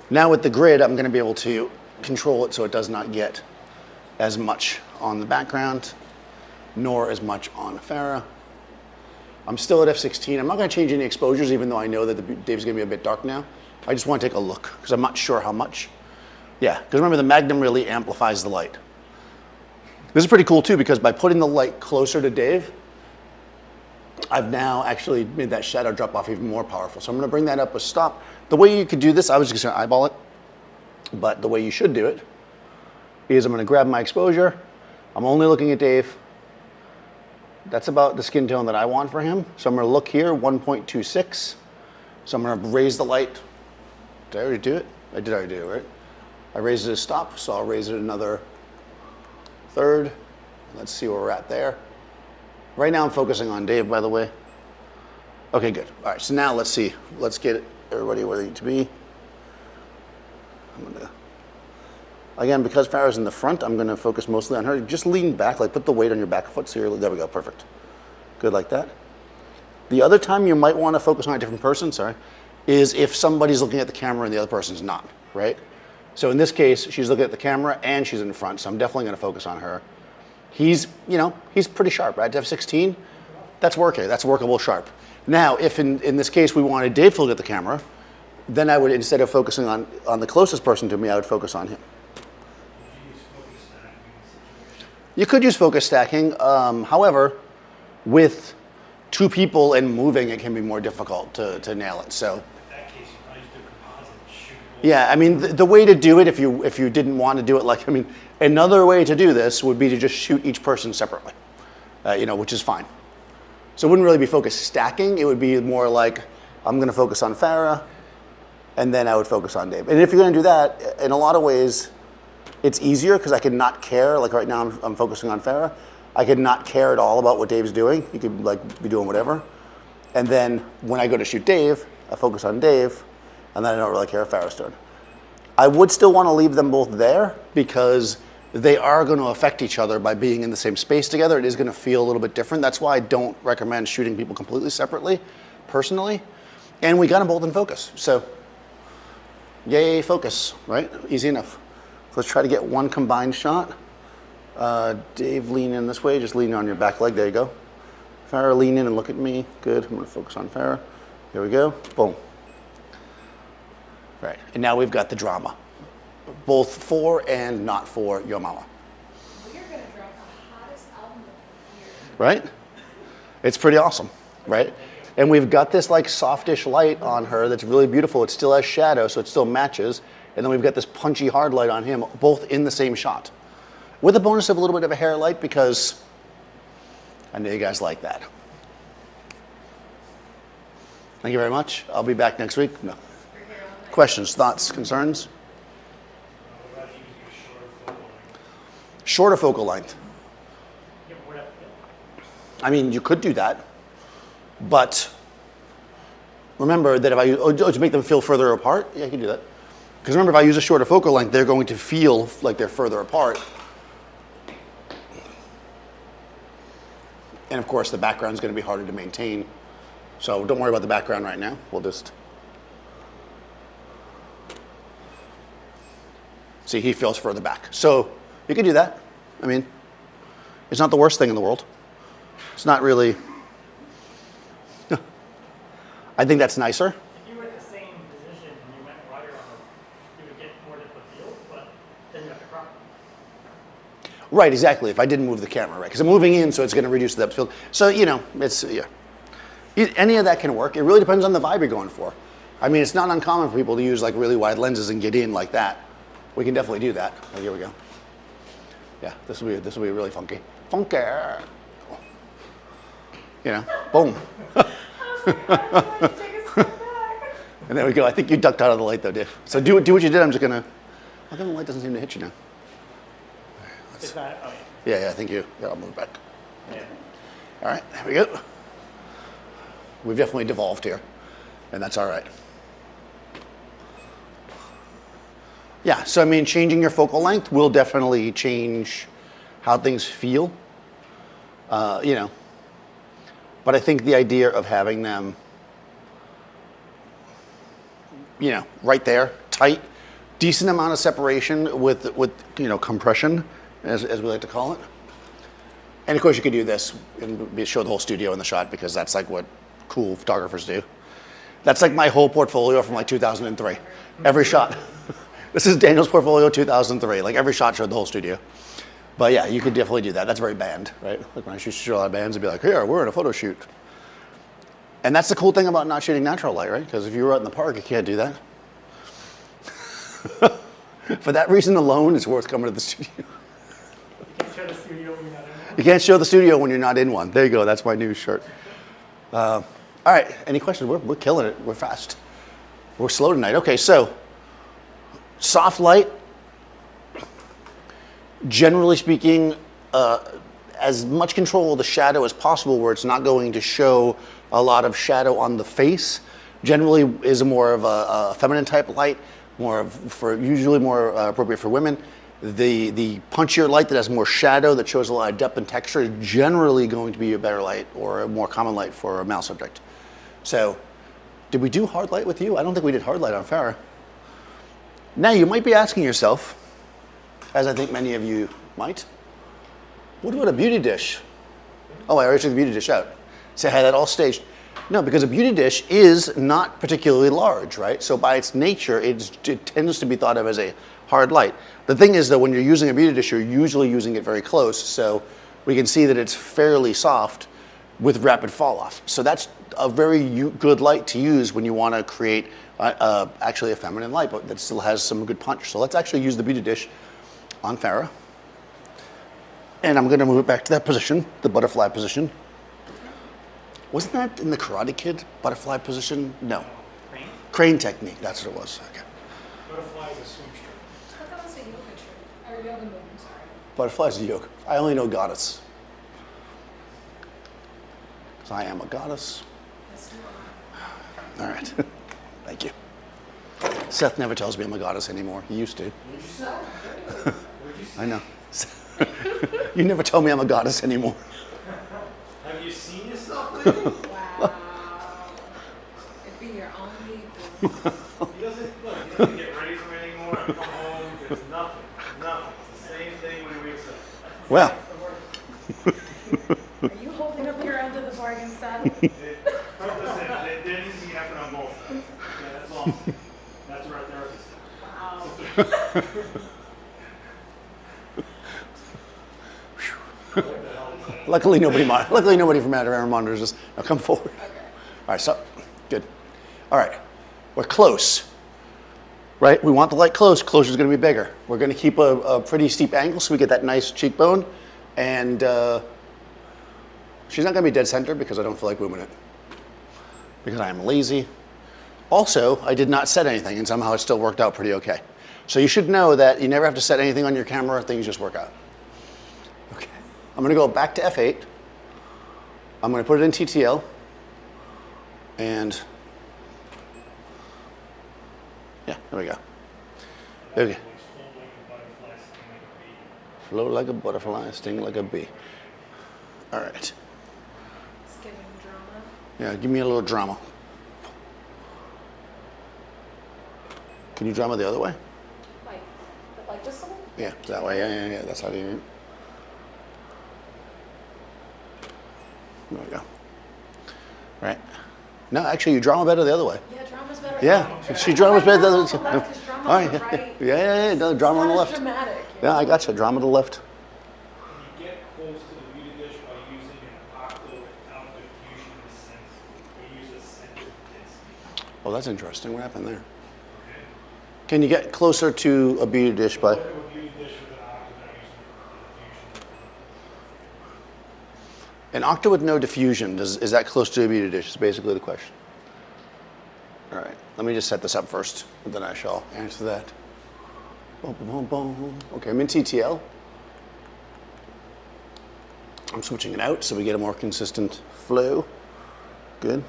now with the grid, I'm going to be able to control it so it does not get as much on the background, nor as much on Farah. I'm still at f16. I'm not going to change any exposures, even though I know that Dave's going to be a bit dark now. I just want to take a look, because I'm not sure how much. Yeah, because remember, the Magnum really amplifies the light. This is pretty cool, too, because by putting the light closer to Dave, I've now actually made that shadow drop off even more powerful. So I'm going to bring that up a stop. The way you could do this, I was just going to eyeball it, but the way you should do it is I'm going to grab my exposure. I'm only looking at Dave. That's about the skin tone that I want for him. So I'm going to look here, 1.26. So I'm going to raise the light. Did I already do it? I did already do it, right? I raised it a stop, so I'll raise it another third. Let's see where we're at there. Right now I'm focusing on Dave, by the way. Okay, good. All right, so now let's see. Let's get everybody where they need to be. I'm gonna, again, because Farah's in the front, I'm gonna focus mostly on her. Just lean back, like put the weight on your back foot. So you're, there we go, perfect. Good, like that. The other time you might wanna focus on a different person, sorry, is if somebody's looking at the camera and the other person's not, right? So in this case, she's looking at the camera and she's in front, so I'm definitely gonna focus on her. He's, you know, he's pretty sharp, right? f16, that's working, that's workable sharp. Now, if in this case we wanted Dave to look at the camera, then I would, instead of focusing on the closest person to me, I would focus on him. You could use focus stacking. However, with two people and moving, it can be more difficult to nail it. So, In that case, you probably just do composite and shoot both. yeah, I mean, the way to do it, if you didn't want to do it like, I mean, another way to do this would be to just shoot each person separately. which is fine. So it wouldn't really be focus stacking. It would be more like, I'm going to focus on Farah, and then I would focus on Dave. And if you're going to do that, in a lot of ways, it's easier because I could not care. Like right now, I'm focusing on Farah. I could not care at all about what Dave's doing. He could be doing whatever. And then when I go to shoot Dave, I focus on Dave, and then I don't really care if Farah's doing. I would still want to leave them both there because they are going to affect each other by being in the same space together. It is going to feel a little bit different. That's why I don't recommend shooting people completely separately, personally. And we got them both in focus. So, yay, focus, right? Easy enough. So let's try to get one combined shot. Dave, lean in this way. Just lean on your back leg. There you go. Farah, lean in and look at me. Good. I'm going to focus on Farah. Here we go. Boom. Right. And now we've got the drama, both for and not for Yo Mama. We're going to drop the hottest album of the year. Right? It's pretty awesome, right? And we've got this like softish light on her that's really beautiful. It still has shadow, so it still matches. And then we've got this punchy hard light on him, both in the same shot. With a bonus of a little bit of a hair light because I know you guys like that. Thank you very much. I'll be back next week. No. Questions, thoughts, concerns? What about using a shorter focal length? Shorter focal length. Yeah, but whatever. I mean, you could do that, but remember that if I to make them feel further apart, yeah, I can do that. Because remember, if I use a shorter focal length, they're going to feel like they're further apart. And of course, the background is going to be harder to maintain. So don't worry about the background right now. We'll just see, he feels further back. So you can do that. I mean, it's not the worst thing in the world. It's not really. I think that's nicer. If you were at the same position and you went wider on the, you would get more depth of field, but then you have to crop. Right, exactly. If I didn't move the camera, right? Because I'm moving in, so it's going to reduce the depth of field. So, it's, yeah. Any of that can work. It really depends on the vibe you're going for. I mean, it's not uncommon for people to use like really wide lenses and get in like that. We can definitely do that. Oh, here we go. Yeah, this will be really funky. Funky. Boom. And there we go. I think you ducked out of the light though, Dave. So do what you did. I'm just gonna. How come the light doesn't seem to hit you now? It's not, oh Yeah, I think you. Yeah, I'll move back. yeah. All right, there we go. We've definitely devolved here, and that's all right. Yeah, so I mean, changing your focal length will definitely change how things feel. But I think the idea of having them, right there, tight, decent amount of separation with compression, as we like to call it. And of course, you could do this and show the whole studio in the shot because that's like what cool photographers do. That's like my whole portfolio from like 2003. Every shot. This is Daniel's portfolio 2003. Like every shot showed the whole studio. But yeah, you could definitely do that. That's very band, right? Like when I shoot a lot of bands, it'd be like, here, we're in a photo shoot. And that's the cool thing about not shooting natural light, right? Because if you were out in the park, you can't do that. For that reason alone, it's worth coming to the studio. You can't show the studio when you're not in one. You can't show the studio when you're not in one. There you go. That's my new shirt. All right. Any questions? We're killing it. We're fast. We're slow tonight. Okay, so soft light. Generally speaking, as much control of the shadow as possible where it's not going to show a lot of shadow on the face. Generally is a more of a feminine type light, usually more appropriate for women. The punchier light that has more shadow, that shows a lot of depth and texture, is generally going to be a better light or a more common light for a male subject. So, did we do hard light with you? I don't think we did hard light on Farah. Now you might be asking yourself, as I think many of you might, what about a beauty dish? Oh, I already took the beauty dish out. So I had that all staged. No, because a beauty dish is not particularly large, right? So by its nature, it tends to be thought of as a hard light. The thing is, though, when you're using a beauty dish, you're usually using it very close. So we can see that it's fairly soft with rapid fall off. So that's a very good light to use when you want to create actually a feminine light, but that still has some good punch. So let's actually use the beauty dish on Farah. And I'm gonna move it back to that position, the butterfly position. Wasn't that in the Karate Kid, butterfly position? No. Crane? Crane technique, that's what it was. Okay. Butterfly is a swim stroke. I thought that was a yoga trick, or yoga move, I'm sorry. Butterfly's a yoga. I only know goddess. Because I am a goddess. Yes, you are. All right. Thank you. Seth never tells me I'm a goddess anymore. He used to. I know. You never tell me I'm a goddess anymore. Have you seen yourself lately? Wow. It'd be your own people. He doesn't get ready for it anymore. I come home, there's nothing. It's the same thing when he wakes up. Well, Are you holding up your end of the bargain saddle? Listen, there needs to be effort on both sides. Okay, that's all. That's where our therapist is. Wow. luckily nobody from Adorama monitors us. Now come forward. Okay. All right, so good. All right, we're close. Right, we want the light close. Closure's going to be bigger. We're going to keep a pretty steep angle so we get that nice cheekbone, and she's not going to be dead center because I don't feel like moving it because I am lazy. Also, I did not set anything, and somehow it still worked out pretty okay. So you should know that you never have to set anything on your camera. Things just work out. Okay, I'm going to go back to F8. I'm going to put it in TTL, and yeah, there we go. Okay. Float like a butterfly, sting like a bee. All right. It's giving drama. Yeah, give me a little drama. Can you drama the other way? Like this one? Yeah, that way. Yeah. That's how you. There we go. Right. No, actually, you drama better the other way. Yeah, drama's better. Yeah, she drama's better the other way. Drama on the left is drama All on right. the right. Yeah. No, drama on the It's not left. as dramatic. Yeah, I got you. Drama to the left. Can you get close to the beauty dish by using an octo without diffusion in the sense? We use a center disc. Oh, that's interesting. What happened there? Okay? Can you get closer to a beauty dish by? Look at a beauty dish with an octo without using diffusion. An octa with no diffusion, is that close to a beauty dish is basically the question. All right, let me just set this up first, and then I shall answer that. Boom, boom, boom. Okay, I'm in TTL. I'm switching it out so we get a more consistent flow. Good.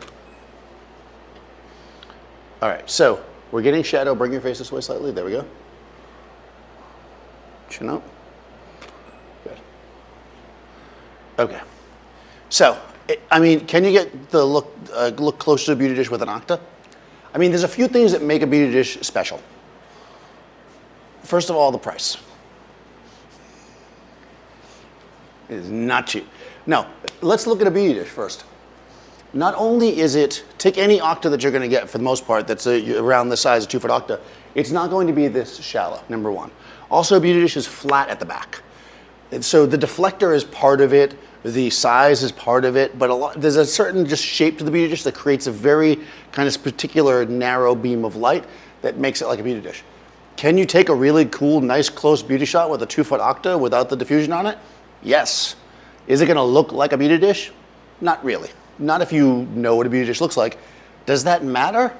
All right, so we're getting shadow. Bring your face this way slightly. There we go. Chin up. Good. Okay. So, I mean, can you get the look close to a beauty dish with an octa? I mean, there's a few things that make a beauty dish special. First of all, the price. It is not cheap. Now, let's look at a beauty dish first. Not only is it, take any octa that you're going to get for the most part that's around the size of 2-foot octa, it's not going to be this shallow, number one. Also, a beauty dish is flat at the back. And so the deflector is part of it, the size is part of it, but there's a certain just shape to the beauty dish that creates a very kind of particular narrow beam of light that makes it like a beauty dish. Can you take a really cool, nice, close beauty shot with a 2-foot octa without the diffusion on it? Yes. Is it going to look like a beauty dish? Not really. Not if you know what a beauty dish looks like. Does that matter?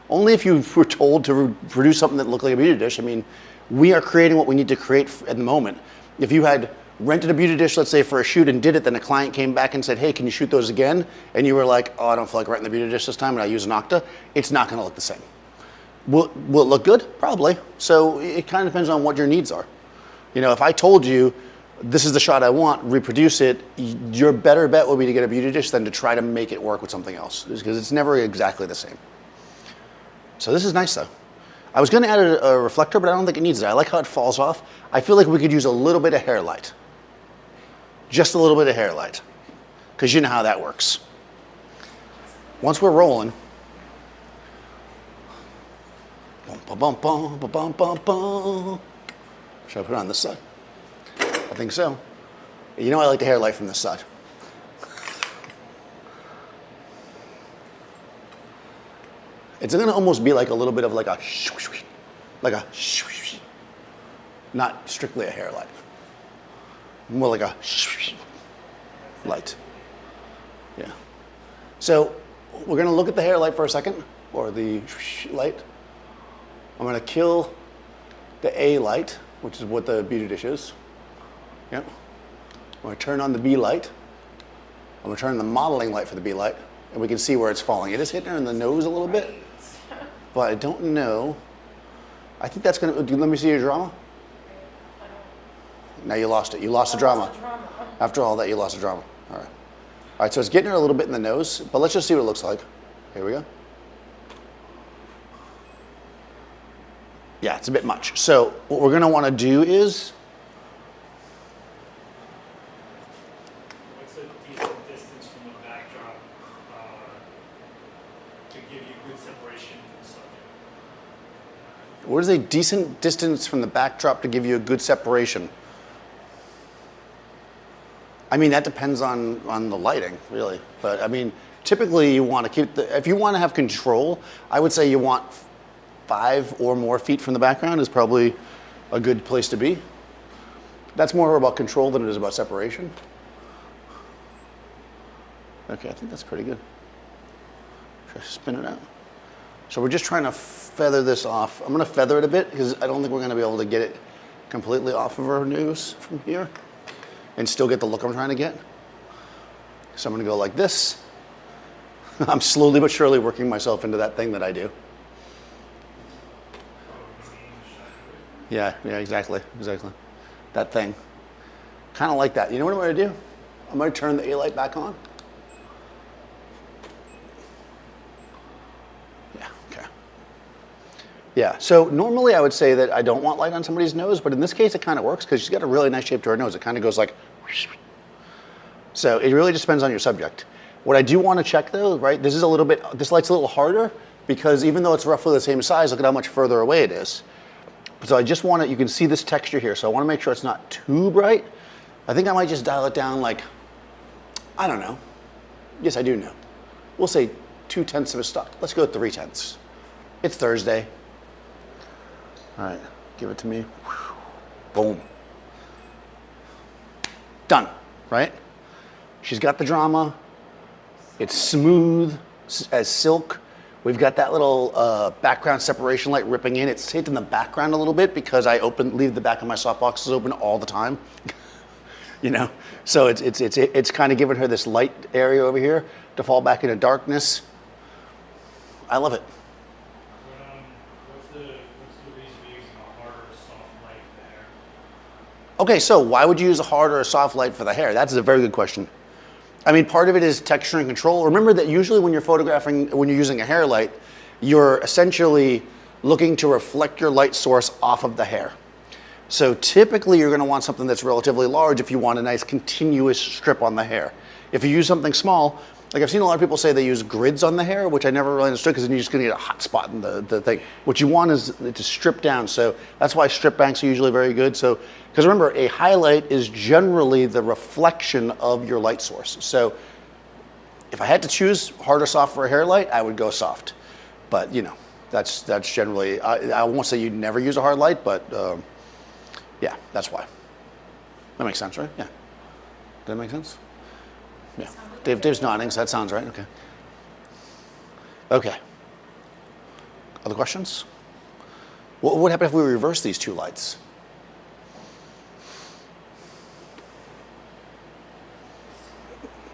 Only if you were told to produce something that looked like a beauty dish. I mean, we are creating what we need to create at the moment. If you had rented a beauty dish, let's say for a shoot and did it, then a client came back and said, hey, can you shoot those again? And you were like, oh, I don't feel like renting the beauty dish this time, and I use an octa. It's not going to look the same. Will it look good? Probably. So it kind of depends on what your needs are. You know, if I told you, this is the shot I want, reproduce it, your better bet would be to get a beauty dish than to try to make it work with something else, because it's never exactly the same. So this is nice though. I was going to add a reflector, but I don't think it needs it. I like how it falls off. I feel like we could use a little bit of hair light. Just a little bit of hair light, because you know how that works. Once we're rolling, bum, bum, bum, bum, bum, bum, bum. Should I put it on this side? I think so. You know I like the hair light from this side. It's going to almost be like a little bit of like a not strictly a hair light. more like a light. Yeah. So we're going to look at the hair light for a second, or the light. I'm going to kill the A light, which is what the beauty dish is. Yep. I'm going to turn on the B light. I'm going to turn on the modeling light for the B light, and we can see where it's falling. It is hitting her in the nose a little bit, but I don't know. I think that's going to, let me see your drama. Now you lost it. You lost the drama. After all that, you lost the drama. All right. All right, so it's getting her a little bit in the nose, but let's just see what it looks like. Here we go. Yeah, it's a bit much. So what we're going to want to do is, What's a decent distance from the backdrop to give you good separation from the subject? what is a decent distance from the backdrop to give you a good separation? I mean, that depends on the lighting, really. But I mean, typically you want to keep if you want to have control, I would say you want 5 or more feet from the background is probably a good place to be. That's more about control than it is about separation. Okay, I think that's pretty good. Should I spin it out? So we're just trying to feather this off. I'm going to feather it a bit because I don't think we're going to be able to get it completely off of our nose from here and still get the look I'm trying to get. So I'm going to go like this. I'm slowly but surely working myself into that thing that I do. Yeah, exactly. That thing. Kind of like that. You know what I'm going to do? I'm going to turn the A light back on. Yeah, okay. Yeah, so normally I would say that I don't want light on somebody's nose, but in this case it kind of works because she's got a really nice shape to her nose. It kind of goes like, so it really just depends on your subject. What I do want to check though, right, this light's a little harder because even though it's roughly the same size, look at how much further away it is. So I just want to, you can see this texture here, so I want to make sure it's not too bright. I think I might just dial it down like, I don't know. Yes, I do know. We'll say 2/10 of a stop. Let's go 3/10. It's Thursday. All right, give it to me. Boom. Done, right? She's got the drama. It's smooth as silk. We've got that little background separation light ripping in. It's hit in the background a little bit because I leave the back of my softboxes open all the time. You know, so it's kind of giving her this light area over here to fall back into darkness. I love it. What's the reason for using a harder, soft light for the hair? Okay, so why would you use a hard or a soft light for the hair? That's a very good question. I mean, part of it is texture and control. Remember that usually when you're photographing, when you're using a hair light, you're essentially looking to reflect your light source off of the hair. So typically you're going to want something that's relatively large if you want a nice continuous strip on the hair. If you use something small, like I've seen a lot of people say they use grids on the hair, which I never really understood because then you're just going to get a hot spot in the thing. What you want is to strip down. So that's why strip banks are usually very good. So, because remember, a highlight is generally the reflection of your light source. So if I had to choose hard or soft for a hair light, I would go soft. But you know, that's generally, I won't say you'd never use a hard light, but yeah, that's why. That makes sense, right? Yeah. Does that make sense? Yeah. Dave's nodding, so that sounds right. Okay. Okay. Other questions? What would happen if we reverse these two lights?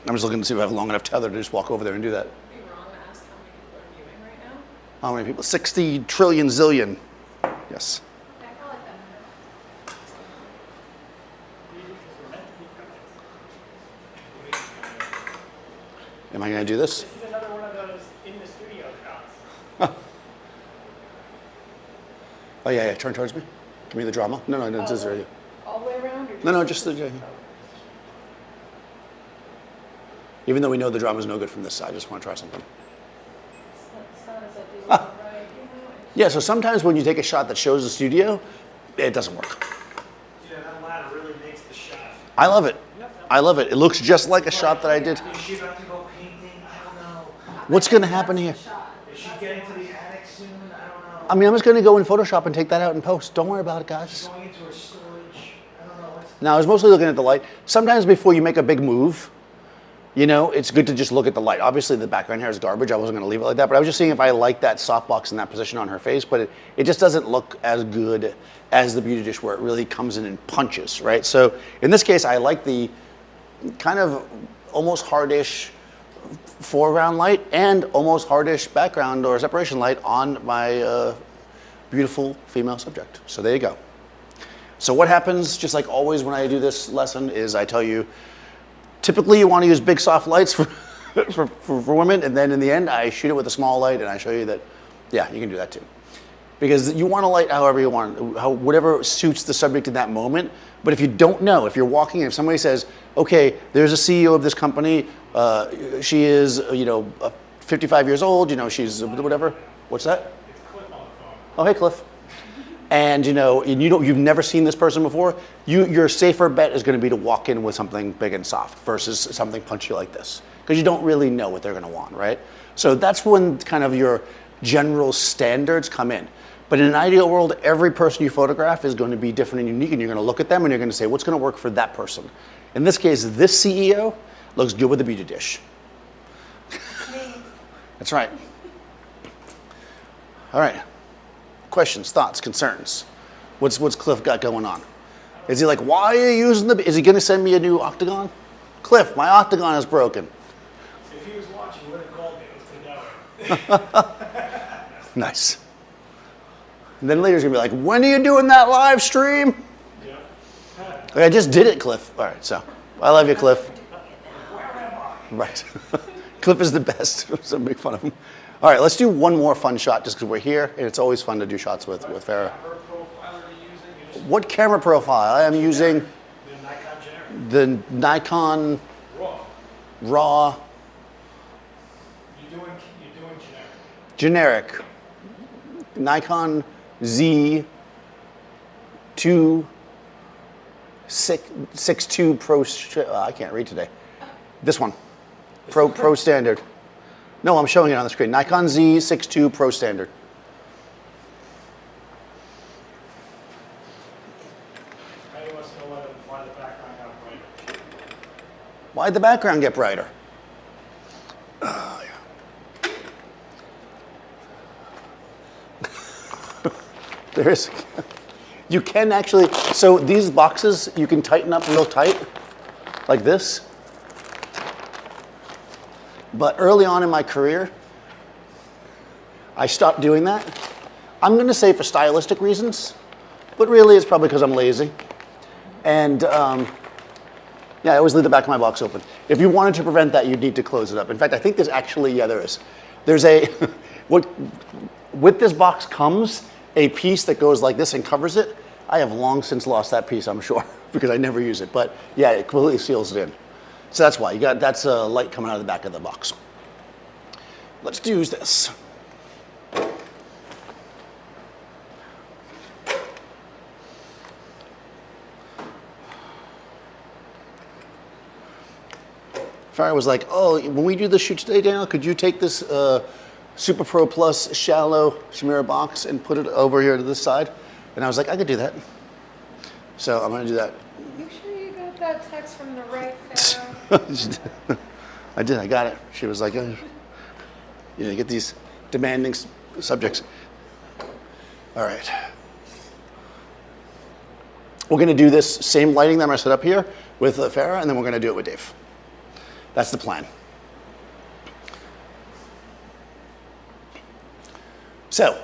I'm just looking to see if I have a long enough tether to just walk over there and do that. It'd be wrong to ask how many people are viewing right now. How many people? 60 trillion zillion. Yes. Okay, I like that number. Am I going to do this? This is another one of those in the studio shots. Oh, yeah. Turn towards me. Give me the drama. No, this is right. All the way around? Or No, just the. Yeah. Even though we know the drama is no good from this side, I just want to try something. It's not as if these are right, you know? Yeah, so sometimes when you take a shot that shows the studio, it doesn't work. Yeah, that ladder really makes the shot. I love it. I love it. It looks just like a shot that I did. Is she about to go painting? I don't know. What's going to happen here? Shot. Is she getting to the attic soon? I don't know. I mean, I'm just going to go in Photoshop and take that out in post. Don't worry about it, guys. Going into her storage. I don't know what's Now, I was mostly looking at the light. Sometimes before you make a big move, you know, it's good to just look at the light. Obviously, the background hair is garbage. I wasn't going to leave it like that, but I was just seeing if I liked that softbox in that position on her face, but it just doesn't look as good as the Beauty Dish where it really comes in and punches, right? So in this case, I like the kind of almost hardish foreground light and almost hardish background or separation light on my beautiful female subject. So there you go. So what happens, just like always when I do this lesson, is I tell you, typically you want to use big soft lights for women, and then in the end I shoot it with a small light and I show you that, yeah, you can do that too. Because you want to light however you want, whatever suits the subject in that moment. But if you don't know, if you're walking, if somebody says, okay, there's a CEO of this company, she is, you know, 55 years old, you know, she's whatever. What's that? It's Cliff on the phone. Oh, hey, Cliff. And you know, you've never seen this person before, your safer bet is going to be to walk in with something big and soft versus something punchy like this, because you don't really know what they're going to want, right? So that's when kind of your general standards come in. But in an ideal world, every person you photograph is going to be different and unique, and you're going to look at them and you're going to say, what's going to work for that person? In this case, this CEO looks good with the Beauty Dish. That's right. All right. Questions, thoughts, concerns? What's Cliff got going on? Is he like, why are you using is he going to send me a new Octagon? Cliff, my Octagon is broken. If he was watching, he would have called me. Let's take that way. Nice. And then later he's going to be like, when are you doing that live stream? Yeah. I just did it, Cliff. All right, so I love you, Cliff. Where am I? Right. Cliff is the best, so make fun of him. All right, let's do one more fun shot just because we're here, and it's always fun to do shots with Farrah. Camera profile are you using? You just What camera profile? I am using the Nikon generic. the Nikon Raw. RAW You're doing generic. generic. Nikon Z 262 Pro. I can't read today. This one, Pro Standard. No, I'm showing it on the screen. Nikon Z62 Pro Standard. I wants to know why the background got brighter. Why'd the background get brighter? There is. You can actually, so these boxes, you can tighten up real tight, like this. But early on in my career, I stopped doing that. I'm going to say for stylistic reasons, but really it's probably because I'm lazy. And yeah, I always leave the back of my box open. If you wanted to prevent that, you'd need to close it up. In fact, I think there's actually, yeah, there is. There's a, with this box comes a piece that goes like this and covers it. I have long since lost that piece, I'm sure, because I never use it. But yeah, it completely seals it in. So that's why, that's a light coming out of the back of the box. Let's use this. Farrah was like, oh, when we do the shoot today, Daniel, could you take this Super Pro Plus shallow Chimera box and put it over here to this side? And I was like, I could do that. So I'm going to do that. You sure you got that text from the right Farrah? I did, I got it. She was like, you know, you get these demanding subjects. All right. We're going to do this same lighting that I'm going to set up here with Farrah, and then we're going to do it with Dave. That's the plan. So,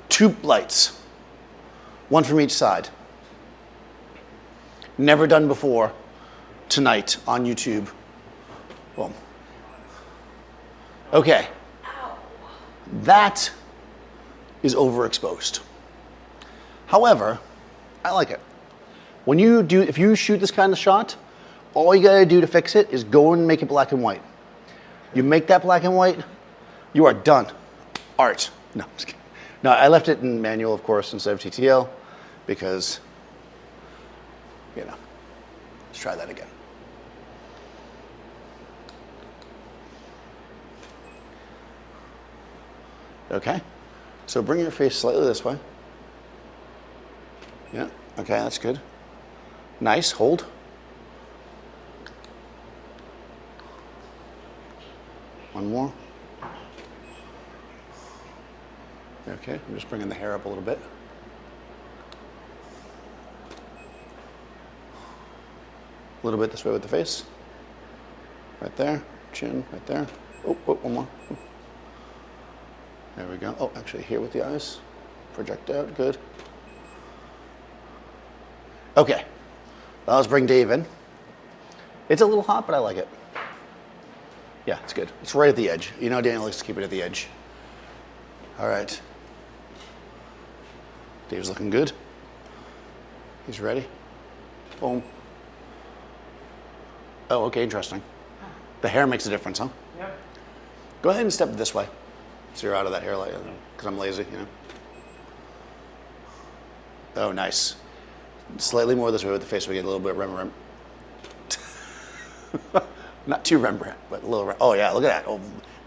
2 lights, 1 from each side. Never done before tonight on YouTube. Boom. Okay. That is overexposed. However, I like it. When you do, if you shoot this kind of shot, all you gotta do to fix it is go and make it black and white. You make that black and white, you are done. Art. No, I'm just kidding. No, I left it in manual, of course, instead of TTL, because, you know, let's try that again. Okay, so bring your face slightly this way. Yeah, okay, that's good. Nice, hold. One more. Okay, I'm just bringing the hair up a little bit. A little bit this way with the face. Right there, chin, right there. Oh, one more. There we go. Oh, actually here with the eyes. Project out, good. Okay, now let's bring Dave in. It's a little hot, but I like it. Yeah, it's good. It's right at the edge. You know Daniel likes to keep it at the edge. All right. Dave's looking good. He's ready. Boom. Oh, okay, interesting. The hair makes a difference, huh? Yep. Go ahead and step this way. So you're out of that hair light, because I'm lazy, you know. Oh, nice. Slightly more this way with the face so we get a little bit of Rembrandt. Not too Rembrandt, but a little. Oh, yeah, look at that. Oh,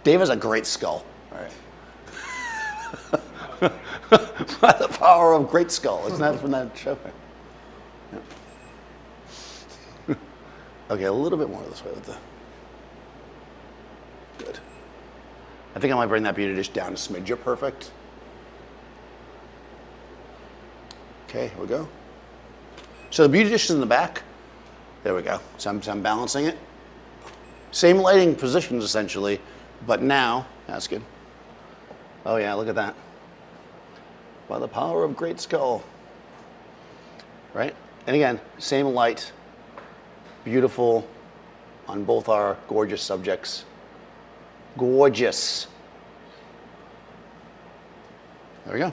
Dave has a great skull. All right. By the power of great skull. Isn't that from that show? Yeah. Okay, a little bit more this way with the. Good. I think I might bring that beauty dish down a smidge. You're perfect. Okay, here we go. So the beauty dish is in the back. There we go. So I'm balancing it. Same lighting positions essentially, but now, that's good. Oh yeah, look at that. By the power of great skull. Right? And again, same light, beautiful on both our gorgeous subjects. Gorgeous. There we go.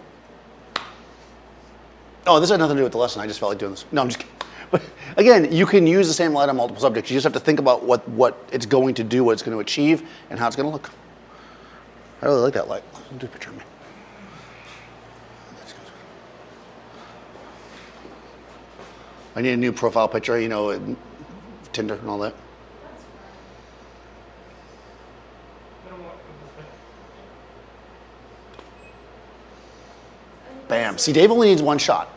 Oh, this had nothing to do with the lesson. I just felt like doing this. No, I'm just kidding. But again, you can use the same light on multiple subjects. You just have to think about what it's going to do, what it's going to achieve, and how it's going to look. I really like that light. Do a picture of me. I need a new profile picture, you know, Tinder and all that. I don't want Bam. See, Dave only needs one shot.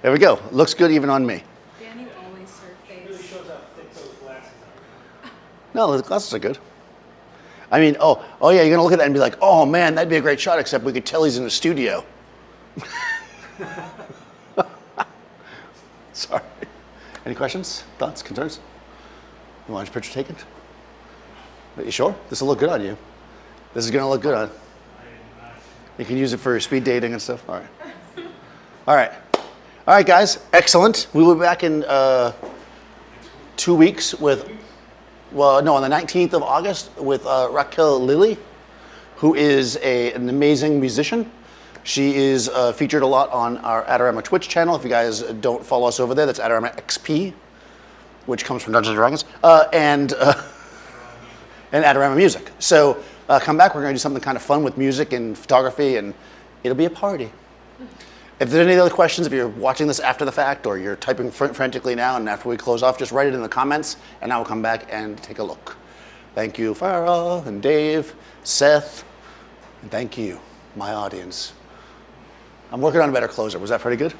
There we go. Looks good even on me. Danny always serve It really face. shows how thick those glasses are. No, the glasses are good. I mean, oh yeah, you're gonna look at that and be like, oh man, that'd be a great shot, except we could tell he's in the studio. Sorry. Any questions, thoughts, concerns? You want your picture taken? Are you sure? This will look good on you. This is gonna look good on. You can use it for your speed dating and stuff. All right. All right. All right, guys. Excellent. We will be back in 2 weeks with, well, no, on the 19th of August with Raquel Lilly, who is an amazing musician. She is featured a lot on our Adorama Twitch channel. If you guys don't follow us over there, that's Adorama XP, which comes from Dungeons & Dragons, and Adorama Music. So come back. We're going to do something kind of fun with music and photography, and it'll be a party. If there's any other questions, if you're watching this after the fact or you're typing frantically now and after we close off, just write it in the comments and I will come back and take a look. Thank you, Farah and Dave, Seth, and thank you, my audience. I'm working on a better closer. Was that pretty good?